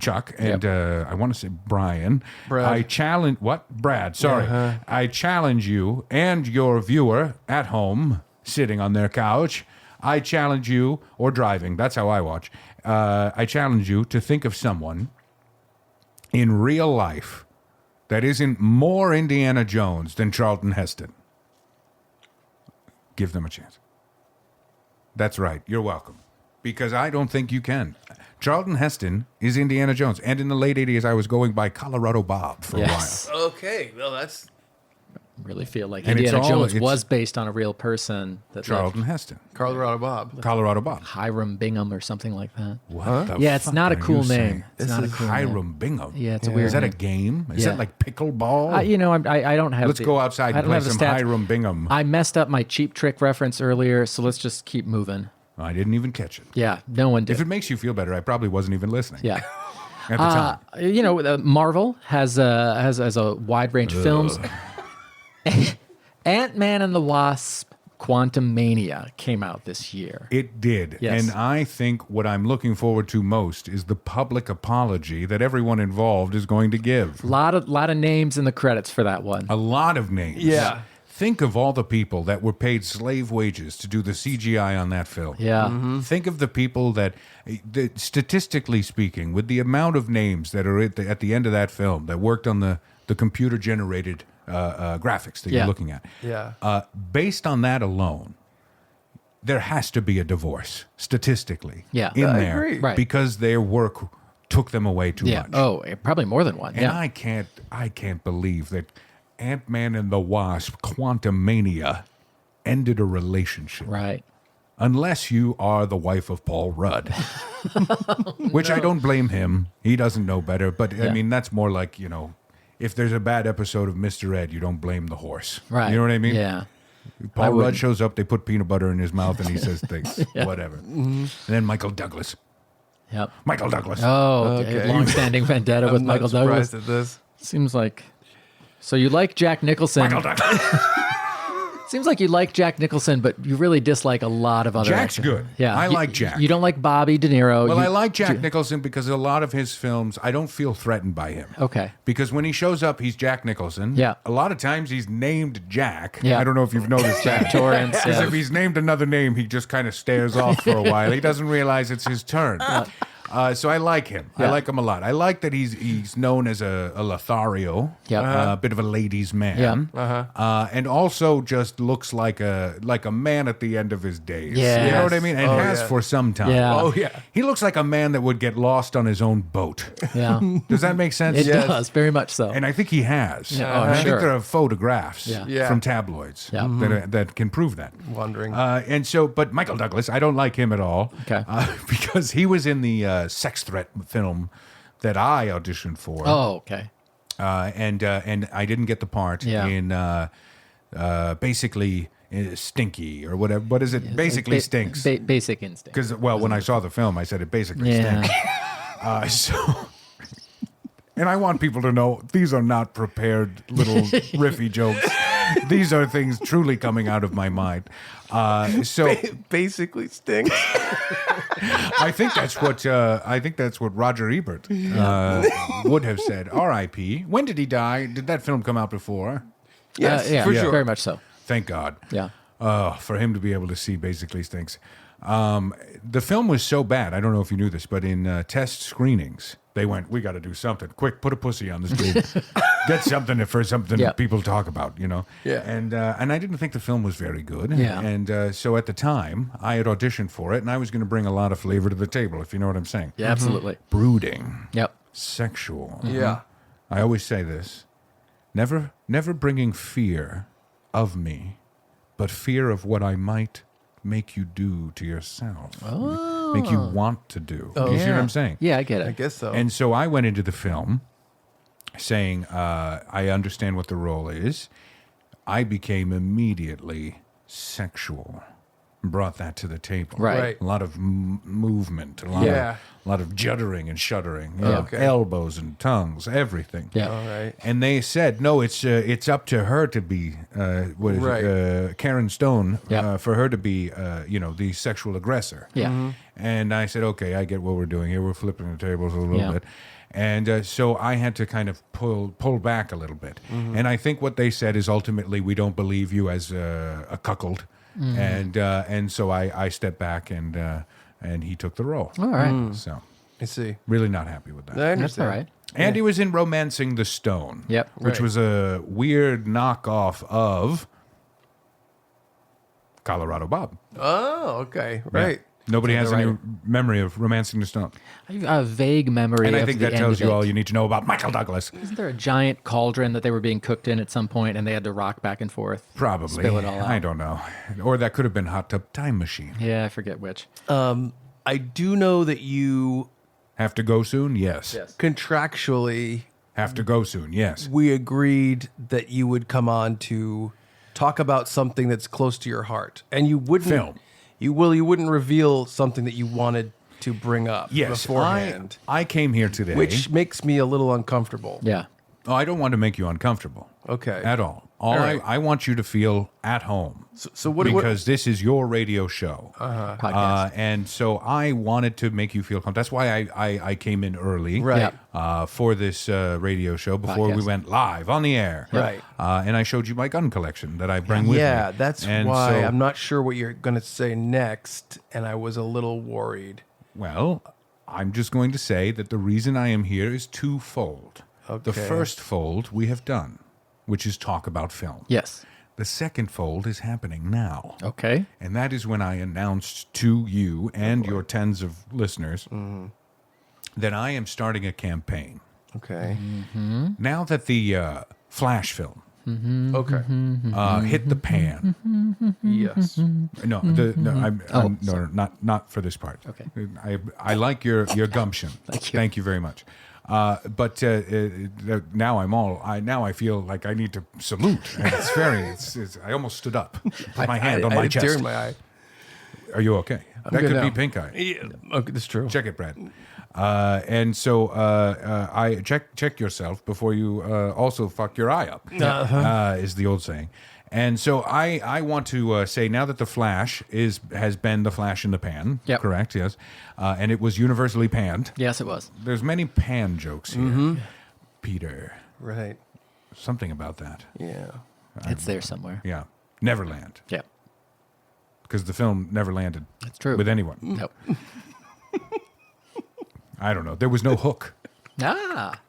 Chuck, and I want to say Brian. Brad. I challenge, what? Brad, sorry. I challenge you and your viewer at home, sitting on their couch. I challenge you, or driving, that's how I watch. I challenge you to think of someone in real life that isn't more Indiana Jones than Charlton Heston. Give them a chance. That's right. You're welcome. Because I don't think you can. Charlton Heston is Indiana Jones. And in the late 80s, I was going by Colorado Bob for Yes. Okay, well that's Really feel like And it's Indiana all- Jones it's- was based on a real person that Charlton lived. Heston. Colorado Bob. Colorado Bob. Hiram Bingham or something like that. What the Yeah, it's fuck not a are cool you name. saying? It's This not a is cool name. Hiram Bingham. Yeah, it's a weird Is that a name. game? Is Yeah. that like pickleball? You know, I don't have. Let's go outside I and don't play have the some stats. Hiram Bingham. I messed up my Cheap Trick reference earlier, so let's just keep moving. I didn't even catch it. Yeah, no one did. If it makes you feel better, I probably wasn't even listening Yeah. at the time. You know, Marvel has a wide range of films. Ant-Man and the Wasp: Quantumania came out this year. It did. Yes. And I think what I'm looking forward to most is the public apology that everyone involved is going to give. Lot of names in the credits for that one. A lot of names. Yeah. Think of all the people that were paid slave wages to do the CGI on that film. Yeah. Think of the people that, statistically speaking, with the amount of names that are at the end of that film that worked on the computer-generated graphics that Yeah. you're looking at. Yeah. Based on that alone, there has to be a divorce, statistically, Yeah. in I there. agree. Right. Because their work took them away too Yeah. much. Oh, probably more than one. And Yeah. I can't believe that Ant-Man and the Wasp: Quantumania ended a relationship. Right. Unless you are the wife of Paul Rudd. Which I don't blame him. He doesn't know better. But, I Yeah. mean, that's more like, if there's a bad episode of Mr. Ed, you don't blame the horse. Right. You know what I mean? Yeah. Paul Rudd shows up, they put peanut butter in his mouth, and he says things, whatever. Mm-hmm. And then Michael Douglas. Yep. Michael Douglas. Oh, okay. Long-standing vendetta with Michael Douglas. At this. Seems like. So you like Jack Nicholson. Michael Douglas. Seems like you like Jack Nicholson, but you really dislike a lot of other Jack's actors. good. Yeah. I You- like Jack. You don't like Bobby De Niro. Well, You- I like Jack Nicholson because a lot of his films, I don't feel threatened by him. Okay. Because when he shows up, he's Jack Nicholson. Yeah. A lot of times he's named Jack. Yeah. I don't know if you've noticed that. Torrance. Because Yeah. if he's named another name, he just kind of stares off for a while. He doesn't realize it's his turn. So I like him. Yeah. I like him a lot. I like that he's known as a Lothario, Yeah. a bit of a ladies' man, Yeah. and also just looks like a man at the end of his days. Yes. You know what I mean? And Oh, has yeah. for some time. Yeah. Oh, yeah. He looks like a man that would get lost on his own boat. Yeah. Does that make sense? It Yes. does, very much so. And I think he has. Yeah, oh, And I sure. think there are photographs Yeah. Yeah. from tabloids Yeah. that can prove that. Wondering. And so, but Michael Douglas, I don't like him at all. Okay. Because he was in the sex threat film that I auditioned for. Oh, okay. And I didn't get the part Yeah. in basically Stinky or whatever. What is it? Basically stinks. Basic instinct. Because, well, when I saw the film, I said it basically Yeah. stinks. And I want people to know these are not prepared little riffy jokes. These are things truly coming out of my mind. So Basically stinks. I think that's what Roger Ebert would have said. R.I.P. When did he die? Did that film come out before? Yes, yeah, for sure. very much so. Thank God. Yeah. For him to be able to see basically stinks. The film was so bad. I don't know if you knew this, but in test screenings, they went, "We got to do something quick. Put a pussy on the screen. Get something for something Yeah. people talk about." You know. Yeah. And I didn't think the film was very good. Yeah. And so at the time, I had auditioned for it, and I was going to bring a lot of flavor to the table, if you know what I'm saying. Yeah, absolutely. Brooding, Yep. sexual. Yeah. I always say this: never bringing fear of me, but fear of what I might make you do to yourself. Make you want to do. You see what I'm saying? Yeah, I get it. I guess so. And so I went into the film saying, I understand what the role is. I became immediately sexual. Brought that to the table. Right. A lot of movement, a lot of juddering and shuddering. Yeah. Okay. Elbows and tongues, everything. Yeah. All right. And they said, no, it's up to her to be, Karen Stone, Yeah. for her to be, the sexual aggressor. Yeah. And I said, okay, I get what we're doing here. We're flipping the tables a little Yeah. bit. And so I had to kind of pull back a little bit. And I think what they said is ultimately, we don't believe you as a cuckold. And so I stepped back and he took the role. All right. So I see. really not happy with that. I understand. That's all right. And he was in Romancing the Stone. Yep. Which Right. was a weird knockoff of Colorado Bob. Oh, okay. Yeah. Right. Nobody has any right. memory of Romancing the Stone. I have a vague memory And I of think the that end tells of you it. all you need to know about Michael Douglas. Isn't there a giant cauldron that they were being cooked in at some point and they had to rock back and forth? Probably. Spill it all out. I don't know. Or that could have been Hot Tub Time Machine. Yeah, I forget which. I do know that you Have to go soon? Yes. contractually, Have to go soon? Yes. we agreed that you would come on to talk about something that's close to your heart, and you wouldn't. Film. You wouldn't reveal something that you wanted to bring up Yes. beforehand, I came here today. which makes me a little uncomfortable. Yeah. Oh, I don't want to make you uncomfortable. Okay. At all. All right. I want you to feel at home. So what? Because this is your radio show. Podcast. And so I wanted to make you feel comfortable. That's why I came in early Right. for this radio show before we Podcast. went live on the air. Right. And I showed you my gun collection that I bring with me. Yeah, that's And why so- I'm not sure what you're going to say next, and I was a little worried. Well, I'm just going to say that the reason I am here is twofold. The Okay. first fold we have done, which is talk about film. Yes. The second fold is happening now. Okay. And that is when I announced to you and your tens of listeners that I am starting a campaign. Okay. Now that the Flash film Okay. hit the pan. Yes. No, no, not for this part. Okay. I like your gumption. Thank you. Thank you very much. But now now I feel like I need to salute. And I almost stood up, put my hand on I my had a chest. tear in my eye. Are you okay? That good could now. be pink eye. Yeah, okay, that's true. Check it, Brad. And so I check yourself before you also fuck your eye up, is the old saying. And so I want to say now that the Flash has been the Flash in the pan, Yep. correct? Yes, and it was universally panned. Yes, it was. There's many pan jokes here, Peter. Right. Something about that. Yeah. It's there somewhere. Yeah, Neverland, Yeah, because the film never landed. that's true. With anyone. Nope. I don't know. There was no hook. Ah.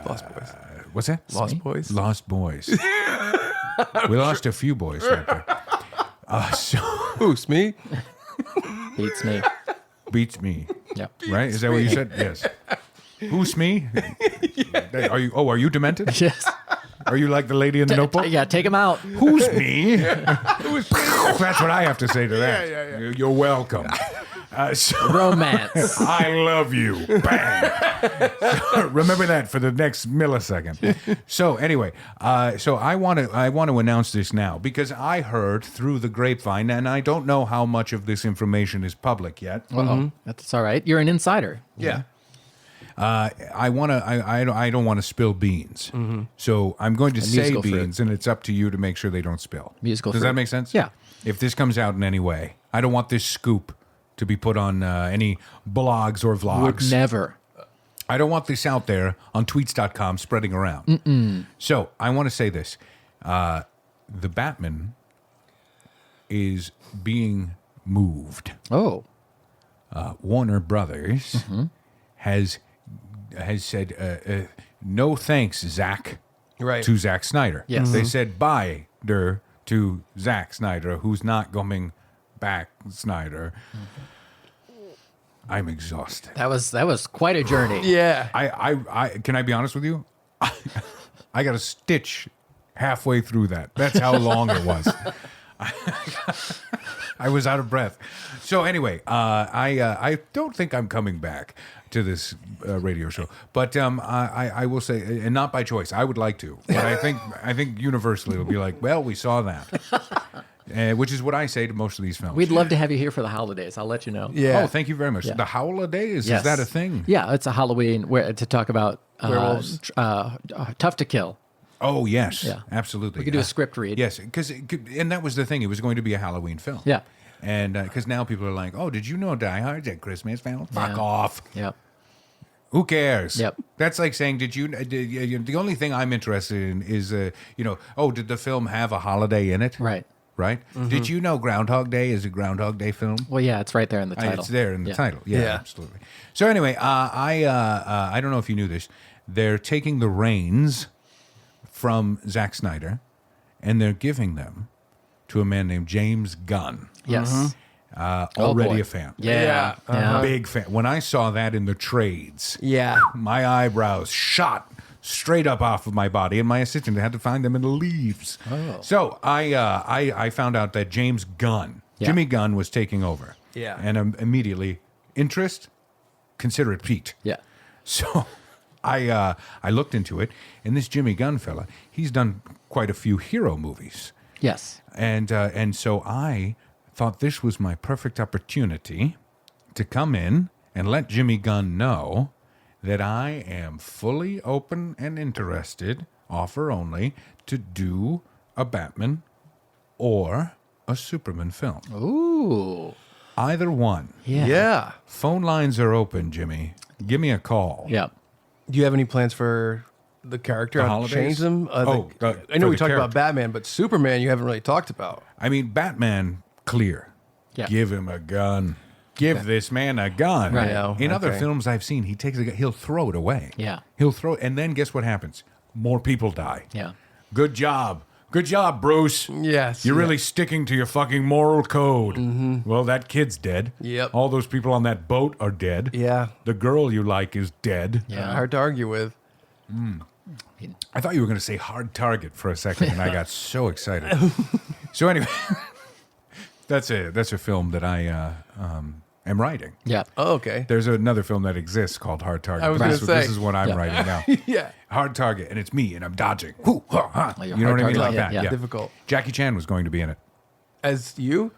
Lost Boys. What's that? Lost Boys. Lost boys. We lost a few boys right there. Who's me? Beats me. Beats me. Yep. Right? Is that what you said? Yes. Who's me? Are you? Oh, are you demented? Yes. Are you like the lady in the notebook? Yeah, take him out. Who's me? That's what I have to say to that. Yeah. You're welcome. Romance. I love you. Bang. Remember that for the next millisecond. So anyway, so I want to announce this now because I heard through the grapevine, and I don't know how much of this information is public yet. Uh-oh. That's all right. You're an insider. Yeah. I don't want to spill beans. So I'm going to say musical fruit. beans, and it's up to you to make sure they don't spill. Musical Does fruit. that make sense? Yeah. If this comes out in any way, I don't want this scoop to be put on any blogs or vlogs. Would never. I don't want this out there on tweets.com spreading around. So I want to say this. The Batman is being moved. Oh. Warner Brothers has said, no thanks, Zack, Right. to Zack Snyder. Yes. They said bye to Zack Snyder, who's not coming back, Snyder. I'm exhausted. That was quite a journey. Yeah. I can I be honest with you? I got a stitch halfway through that. That's how long it was. I was out of breath. So anyway, I don't think I'm coming back to this radio show, but I will say, and not by choice. I would like to, but I think universally it'll be like, well, we saw that, which is what I say to most of these films. We'd love to have you here for the holidays. I'll let you know. Yeah. Oh, thank you very much. Yeah. The holidays, Yes. is that a thing? Yeah, it's a Halloween where to talk about Werewolves. Tough to Kill. Oh yes, Yeah. absolutely. We could do a script read. Yes, and that was the thing. It was going to be a Halloween film. Yeah. And because now people are like, oh, did you know Die Hard's at Christmas film? Fuck Yeah. off. Yep. Who cares? Yep. That's like saying, the only thing I'm interested in is, did the film have a holiday in it? Right. Right? Did you know Groundhog Day is a Groundhog Day film? Well, yeah, it's right there in the title. It's there in the Yeah. title. Yeah, Yeah. absolutely. So anyway, I don't know if you knew this. They're taking the reins from Zack Snyder, and they're giving them to a man named James Gunn. Yes. Already boy. a fan. Yeah. Yeah. Big fan. When I saw that in the trades, Yeah. my eyebrows shot straight up off of my body, and my assistant had to find them in the leaves. Oh. So I found out that James Gunn, Yeah. Jimmy Gunn, was taking over. Yeah. And immediately, interest, consider it piqued. Yeah. So I looked into it, and this Jimmy Gunn fella, he's done quite a few hero movies. Yes. And so I thought this was my perfect opportunity to come in and let Jimmy Gunn know that I am fully open and interested, offer only, to do a Batman or a Superman film. Ooh. Either one. Yeah. Yeah. Phone lines are open, Jimmy. Give me a call. Yeah. Do you have any plans for the character? The How to holidays? change them? I I for know we the talked about character. Batman, but Superman you haven't really talked about. I mean, Batman, clear. Yeah. Give him a gun. Give this man a gun. Right. Yeah, In other okay. films I've seen, he takes a gun, he'll throw it away. Yeah. He'll throw it, and then guess what happens? More people die. Yeah. Good job. Good job, Bruce. Yes. You're yeah. really sticking to your fucking moral code. Well, that kid's dead. Yep. All those people on that boat are dead. Yeah. The girl you like is dead. Yeah. Hard to argue with. I thought you were going to say hard target for a second, and I got so excited. So anyway, that's a film that I am writing. Yeah. Oh, okay. There's another film that exists called Hard Target. I was but gonna this, say. this is what I'm Yeah. writing now. Yeah. Hard Target, and it's me, and I'm dodging. Whoo, ha, ha. Like a You know hard what I mean? target, Like that. yeah. Yeah. Difficult. Jackie Chan was going to be in it As you?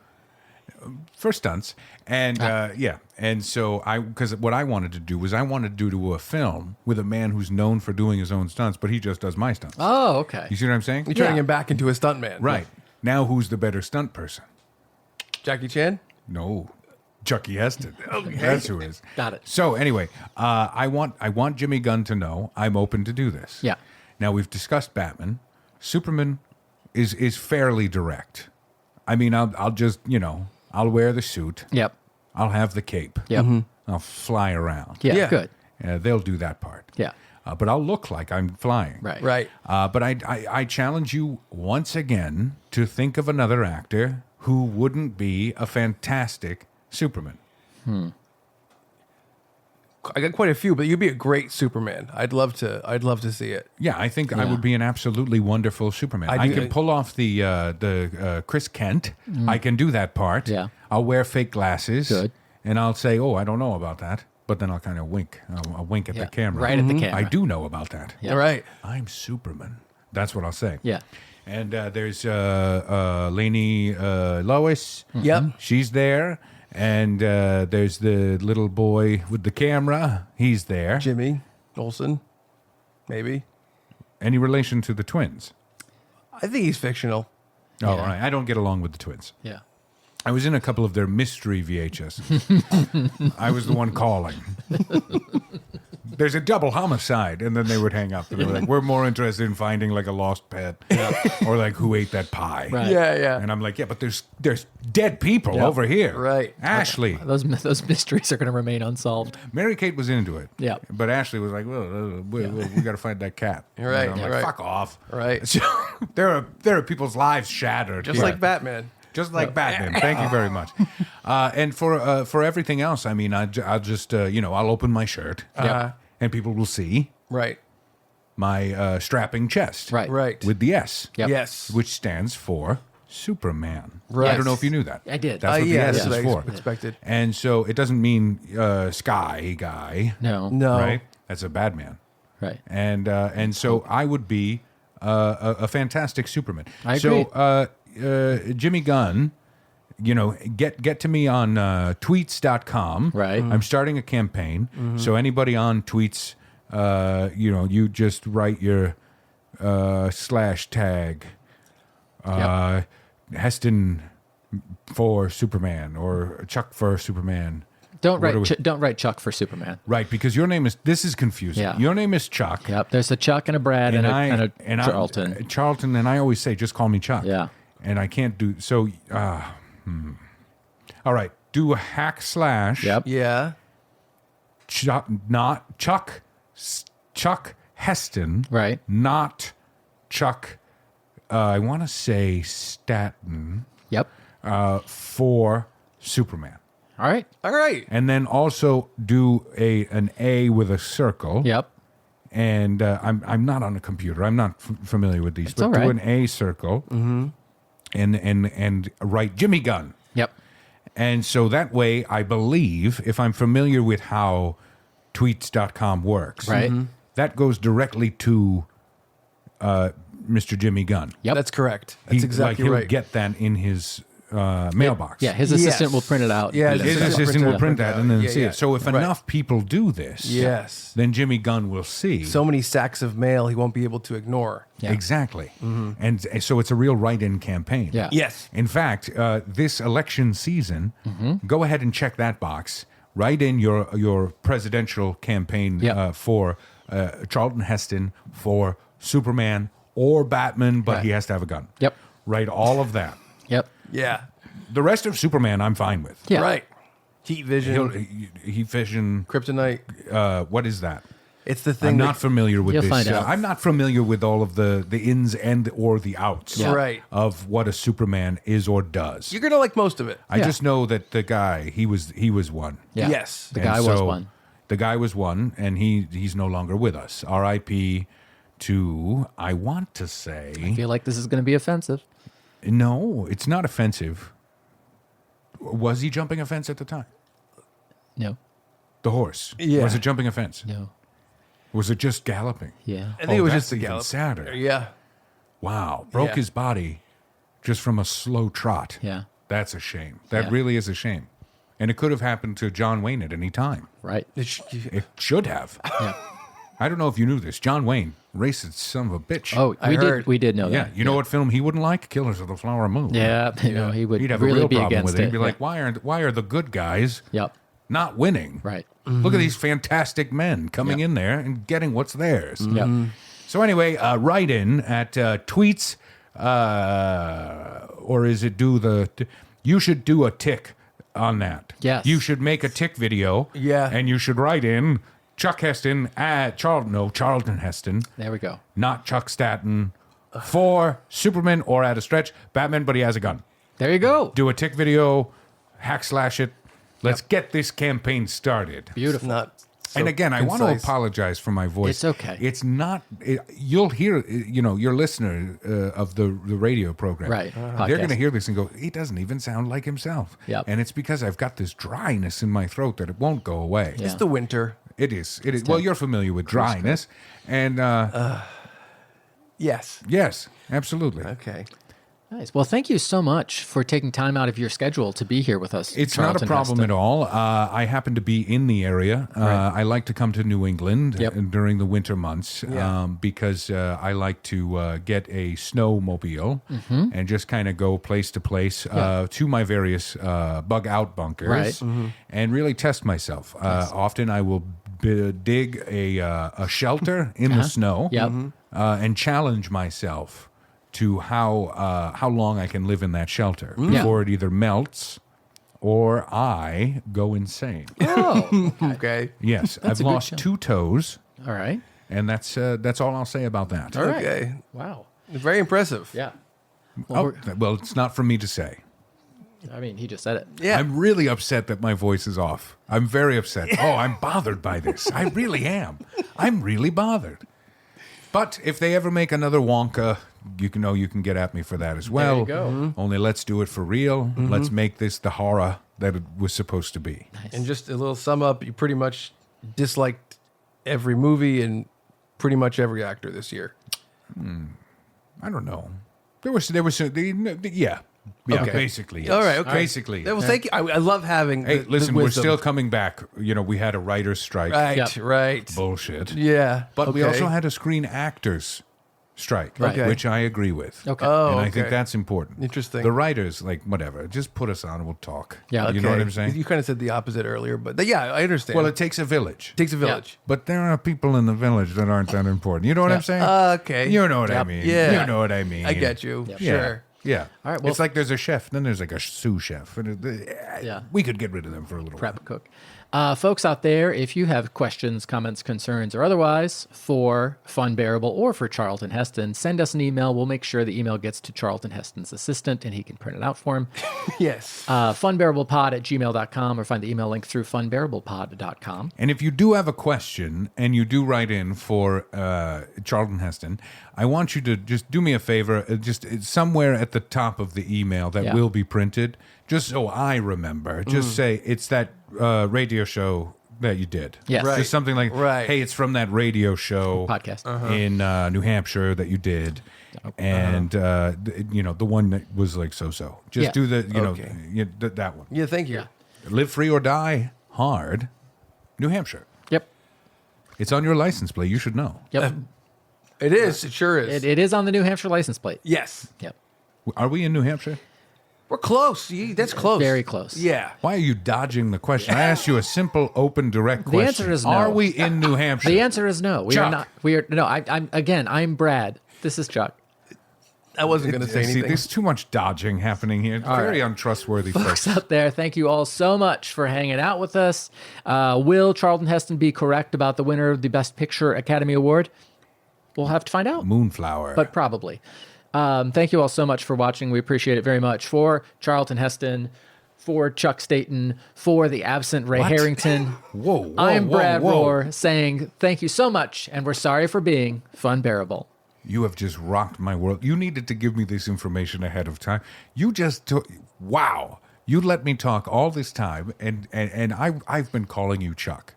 for stunts, and yeah, and so because what I wanted to do was I wanted to do a film with a man who's known for doing his own stunts, but he just does my stunts. Oh, okay. You see what I'm saying? You're turning Yeah. him back into a stuntman. Right. Now, who's the better stunt person? Jackie Chan? No, Chucky Heston. That's who is. Got it. So anyway, I want Jimmy Gunn to know I'm open to do this. Yeah. Now we've discussed Batman. Superman is fairly direct. I mean, I'll just I'll wear the suit. Yep. I'll have the cape. Yep. I'll fly around. Yeah, Yeah. good. They'll do that part. Yeah. But I'll look like I'm flying. Right. Right. But I challenge you once again to think of another actor who wouldn't be a fantastic Superman. I got quite a few, but you'd be a great Superman. I'd love to see it. Yeah, I think I would be an absolutely wonderful Superman. I do- can pull off the Chris Kent. I can do that part. Yeah. I'll wear fake glasses. Good. And I'll say, "Oh, I don't know about that," but then I'll kind of wink. I'll wink at Yeah, the camera. right at the camera. I do know about that. Yeah. All right. I'm Superman. That's what I'll say. Yeah. And there's Lainey Lois. Yep. She's there. And there's the little boy with the camera. He's there. Jimmy Olsen, maybe. Any relation to the twins? I think he's fictional. Oh, all right. I don't get along with the twins. Yeah. I was in a couple of their mystery VHS. I was the one calling. There's a double homicide, and then they would hang up. And they were like, "We're more interested in finding like a lost pet, or like who ate that pie." Right. Yeah, yeah. And I'm like, "Yeah, but there's dead people over here." Right. Ashley, Those mysteries are going to remain unsolved. Mary Kate was into it. Yeah. But Ashley was like, "Well, we got to find that cat." Right, And I'm like, right. "Fuck off." Right. So there are people's lives shattered. Just like Batman. Just like Batman. Thank you very much. And for everything else, I mean, I'll just I'll open my shirt, and people will see Right. my strapping chest, Right. Right. with the S, Yep. Yes. which stands for Superman. Right. I don't know if you knew that. I did. That's what yeah, the S that's is what I for. expected. And so it doesn't mean sky guy, No. No. right? That's a bad man. Right. And so I would be a fantastic Superman. I So Jimmy Gunn, get to me on tweets.com. Right. I'm starting a campaign. So anybody on tweets, you just write your /tag Heston for Superman or Chuck for Superman. Don't What write do we- don't write Chuck for Superman. Right, because this is confusing. Yeah. Your name is Chuck. Yep. There's a Chuck and a Brad and a Charlton. Charlton, and I always say, just call me Chuck. Yeah. And I can't do so. All right, do a /. Yep. Yeah. Chuck, not Chuck. Chuck Heston. Right. Not Chuck. I want to say Staten Yep. for Superman, All right. All right. and then also do an A with a circle. Yep. And I'm not on a computer. I'm not familiar with these. But all do right. an A circle, and write Jimmy Gunn. Yep. And so that way, I believe, if I'm familiar with how tweets.com works, Right. that goes directly to Mr. Jimmy Gunn. Yep. That's correct. That's exactly he'll right. get that in his mailbox. Yeah. His assistant Yes. will print it out. Yeah, His Assistant assistant will will print print that it and then out. see Yeah, it. So if right. enough people do this, Yes. then Jimmy Gunn will see. So many sacks of mail he won't be able to ignore. Yeah. Exactly. And so it's a real write-in campaign. Yeah. Yes. In fact, this election season, go ahead and check that box. Write in your presidential campaign Yep. for Charlton Heston for Superman or Batman, but Right. he has to have a gun. Yep. Write all of that. Yep. Yeah. The rest of Superman, I'm fine with. Yeah. Right. Heat vision. He vision. Kryptonite. What is that? It's the thing. I'm that- not familiar with You'll this. find out. I'm not familiar with all of the ins and or the outs Yeah. Right. of what a Superman is or does. You're gonna like most of it. I Yeah. just know that the guy, he was one. Yeah. Yes. The And guy was so one. The guy was one, and he's no longer with us. R.I.P. to, I want to I say, feel like this is going to be offensive. no, it's not offensive. Was he jumping a fence at the time? No. The horse. Yeah. Was it jumping a fence? No. Was it just galloping? Yeah. I think it was that's just the even gallop. sadder. Yeah. Wow. Broke Yeah. his body just from a slow trot. Yeah. That's a shame. That Yeah. really is a shame. And it could have happened to John Wayne at any time. Right. It should have. Yeah. I don't know if you knew this. John Wayne, racist son of a bitch. Oh, I heard. we did know yeah. that. You know what film he wouldn't like? Killers of the Flower Moon. Yeah. You know, he would He'd have a really real be problem against with it. it. He'd be like, why are the good guys Yep. not winning? Right. Look at these fantastic men coming in there and getting what's theirs. Yep. So anyway, write in at tweets, or is it you should do a tick on that. Yes. You should make a tick video. Yeah. And you should write in Chuck Heston at Charlton Heston, There we go. not Chuck Staten, for Superman or at a stretch, Batman, but he has a gun. There you go. Do a tick video, hack slash it. Let's get this campaign started. Beautiful. Not so And again, I want to concise. apologize for my voice. It's okay. It's not. You'll hear, your listener of the radio program. Right. They're going to Podcast. hear this and go, he doesn't even sound like himself. Yep. And it's because I've got this dryness in my throat that it won't go away. Yeah. It's the winter. It is. It is. Well, you're familiar with dryness. And Yes. yes, absolutely. Okay. Nice. Well, thank you so much for taking time out of your schedule to be here with us. It's not a Charlton problem Heston. at all. I happen to be in the area. I like to come to New England Yep. during the winter months Yeah. because I like to get a snowmobile Mm-hmm. and just kind of go place to place to my various bug out bunkers Right. and really test myself. Often I will dig a shelter in the snow Yep. and challenge myself to how long I can live in that shelter before it either melts or I go insane. Oh, Okay. Yes, That's I've a good lost show. 2 toes, all right. and that's all I'll say about that. All right. Okay. Wow. Very impressive. Yeah. Well, Well, it's not for me to say. I mean, he just said it. Yeah. I'm really upset that my voice is off. I'm very upset. Oh, I'm bothered by this. I really am. I'm really bothered. But if they ever make another Wonka, you can get at me for that as well. you go. Mhm. Only let's do it for real. Let's make this the horror that it was supposed to be. And just a little sum up, you pretty much disliked every movie and pretty much every actor this year. I don't know. There was yeah. Okay. Basically. Yes. All right, okay. Basically. Well, thank you. I love having. Hey, the listen, we're wisdom. still coming back. We had a writer's strike. right, Yep. right. Bullshit. Yeah, But we okay. also had a Screen Actors strike, Right. Okay. which I agree with. Okay. Oh, And I okay. think that's important. Interesting. The writers, whatever, just put us on and we'll talk. Yeah. You know what Okay. I'm saying? You kind of said the opposite earlier, but yeah, I understand. Well, it takes a village. takes a village. But there are people in the village that aren't that important. You know what I'm saying? Okay. You know what I Yep. mean. Yeah. You know what I mean. I get you. Yep. Yeah. Sure. Yeah. All right, well- it's like there's a chef, then there's like a sous chef. And Yeah. we could get rid of them for a little Prep cook. Folks out there, if you have questions, comments, concerns, or otherwise for Funbearable or for Charlton Heston, send us an email. We'll make sure the email gets to Charlton Heston's assistant and he can print it out for him. Yes. Funbearablepod@gmail.com or find the email link through funbearablepod.com. And if you do have a question and you do write in for Charlton Heston, I want you to just do me a favor, just somewhere at the top of the email that Yeah. will be printed, just so I remember. Just say it's that radio show that you did. Yes. Right. Just something like, Right. hey, it's from that radio show Podcast. in New Hampshire that you did. And, the one that was like so-so. Just Yeah. do the, Okay. that one. yeah. Thank you. Yeah. Live free or die hard, New Hampshire. Yep. It's on your license plate. You should know. Yep. It is. It sure is. It is on the New Hampshire license plate. Yes. Yep. Are we in New Hampshire? We're close. That's close. Very close. Yeah. Why are you dodging the question? I asked you a simple, open, direct question. answer is no. Are we in New Hampshire? The answer is no. We Chuck. are not. We are no. I'm Brad. This is Chuck. I wasn't going to say See, anything. there's too much dodging happening here. It's very untrustworthy, Folks folks. out there, thank you all so much for hanging out with us. Will Charlton Heston be correct about the winner of the Best Picture Academy Award? We'll have to find out, Moonflower. but probably. Thank you all so much for watching. We appreciate it very much. For Charlton Heston, for Chuck Staten, for the absent Ray Harrington, whoa, I'm Brad whoa. Rohr saying thank you so much, and we're sorry for being Funbearable. You have just rocked my world. You needed to give me this information ahead of time. You just took, wow. You let me talk all this time, and I've been calling you Chuck.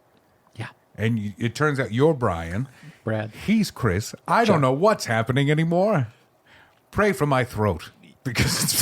Yeah. And it turns out you're Brian. Brad. He's Chris. I don't know what's happening anymore. Pray for my throat, because it's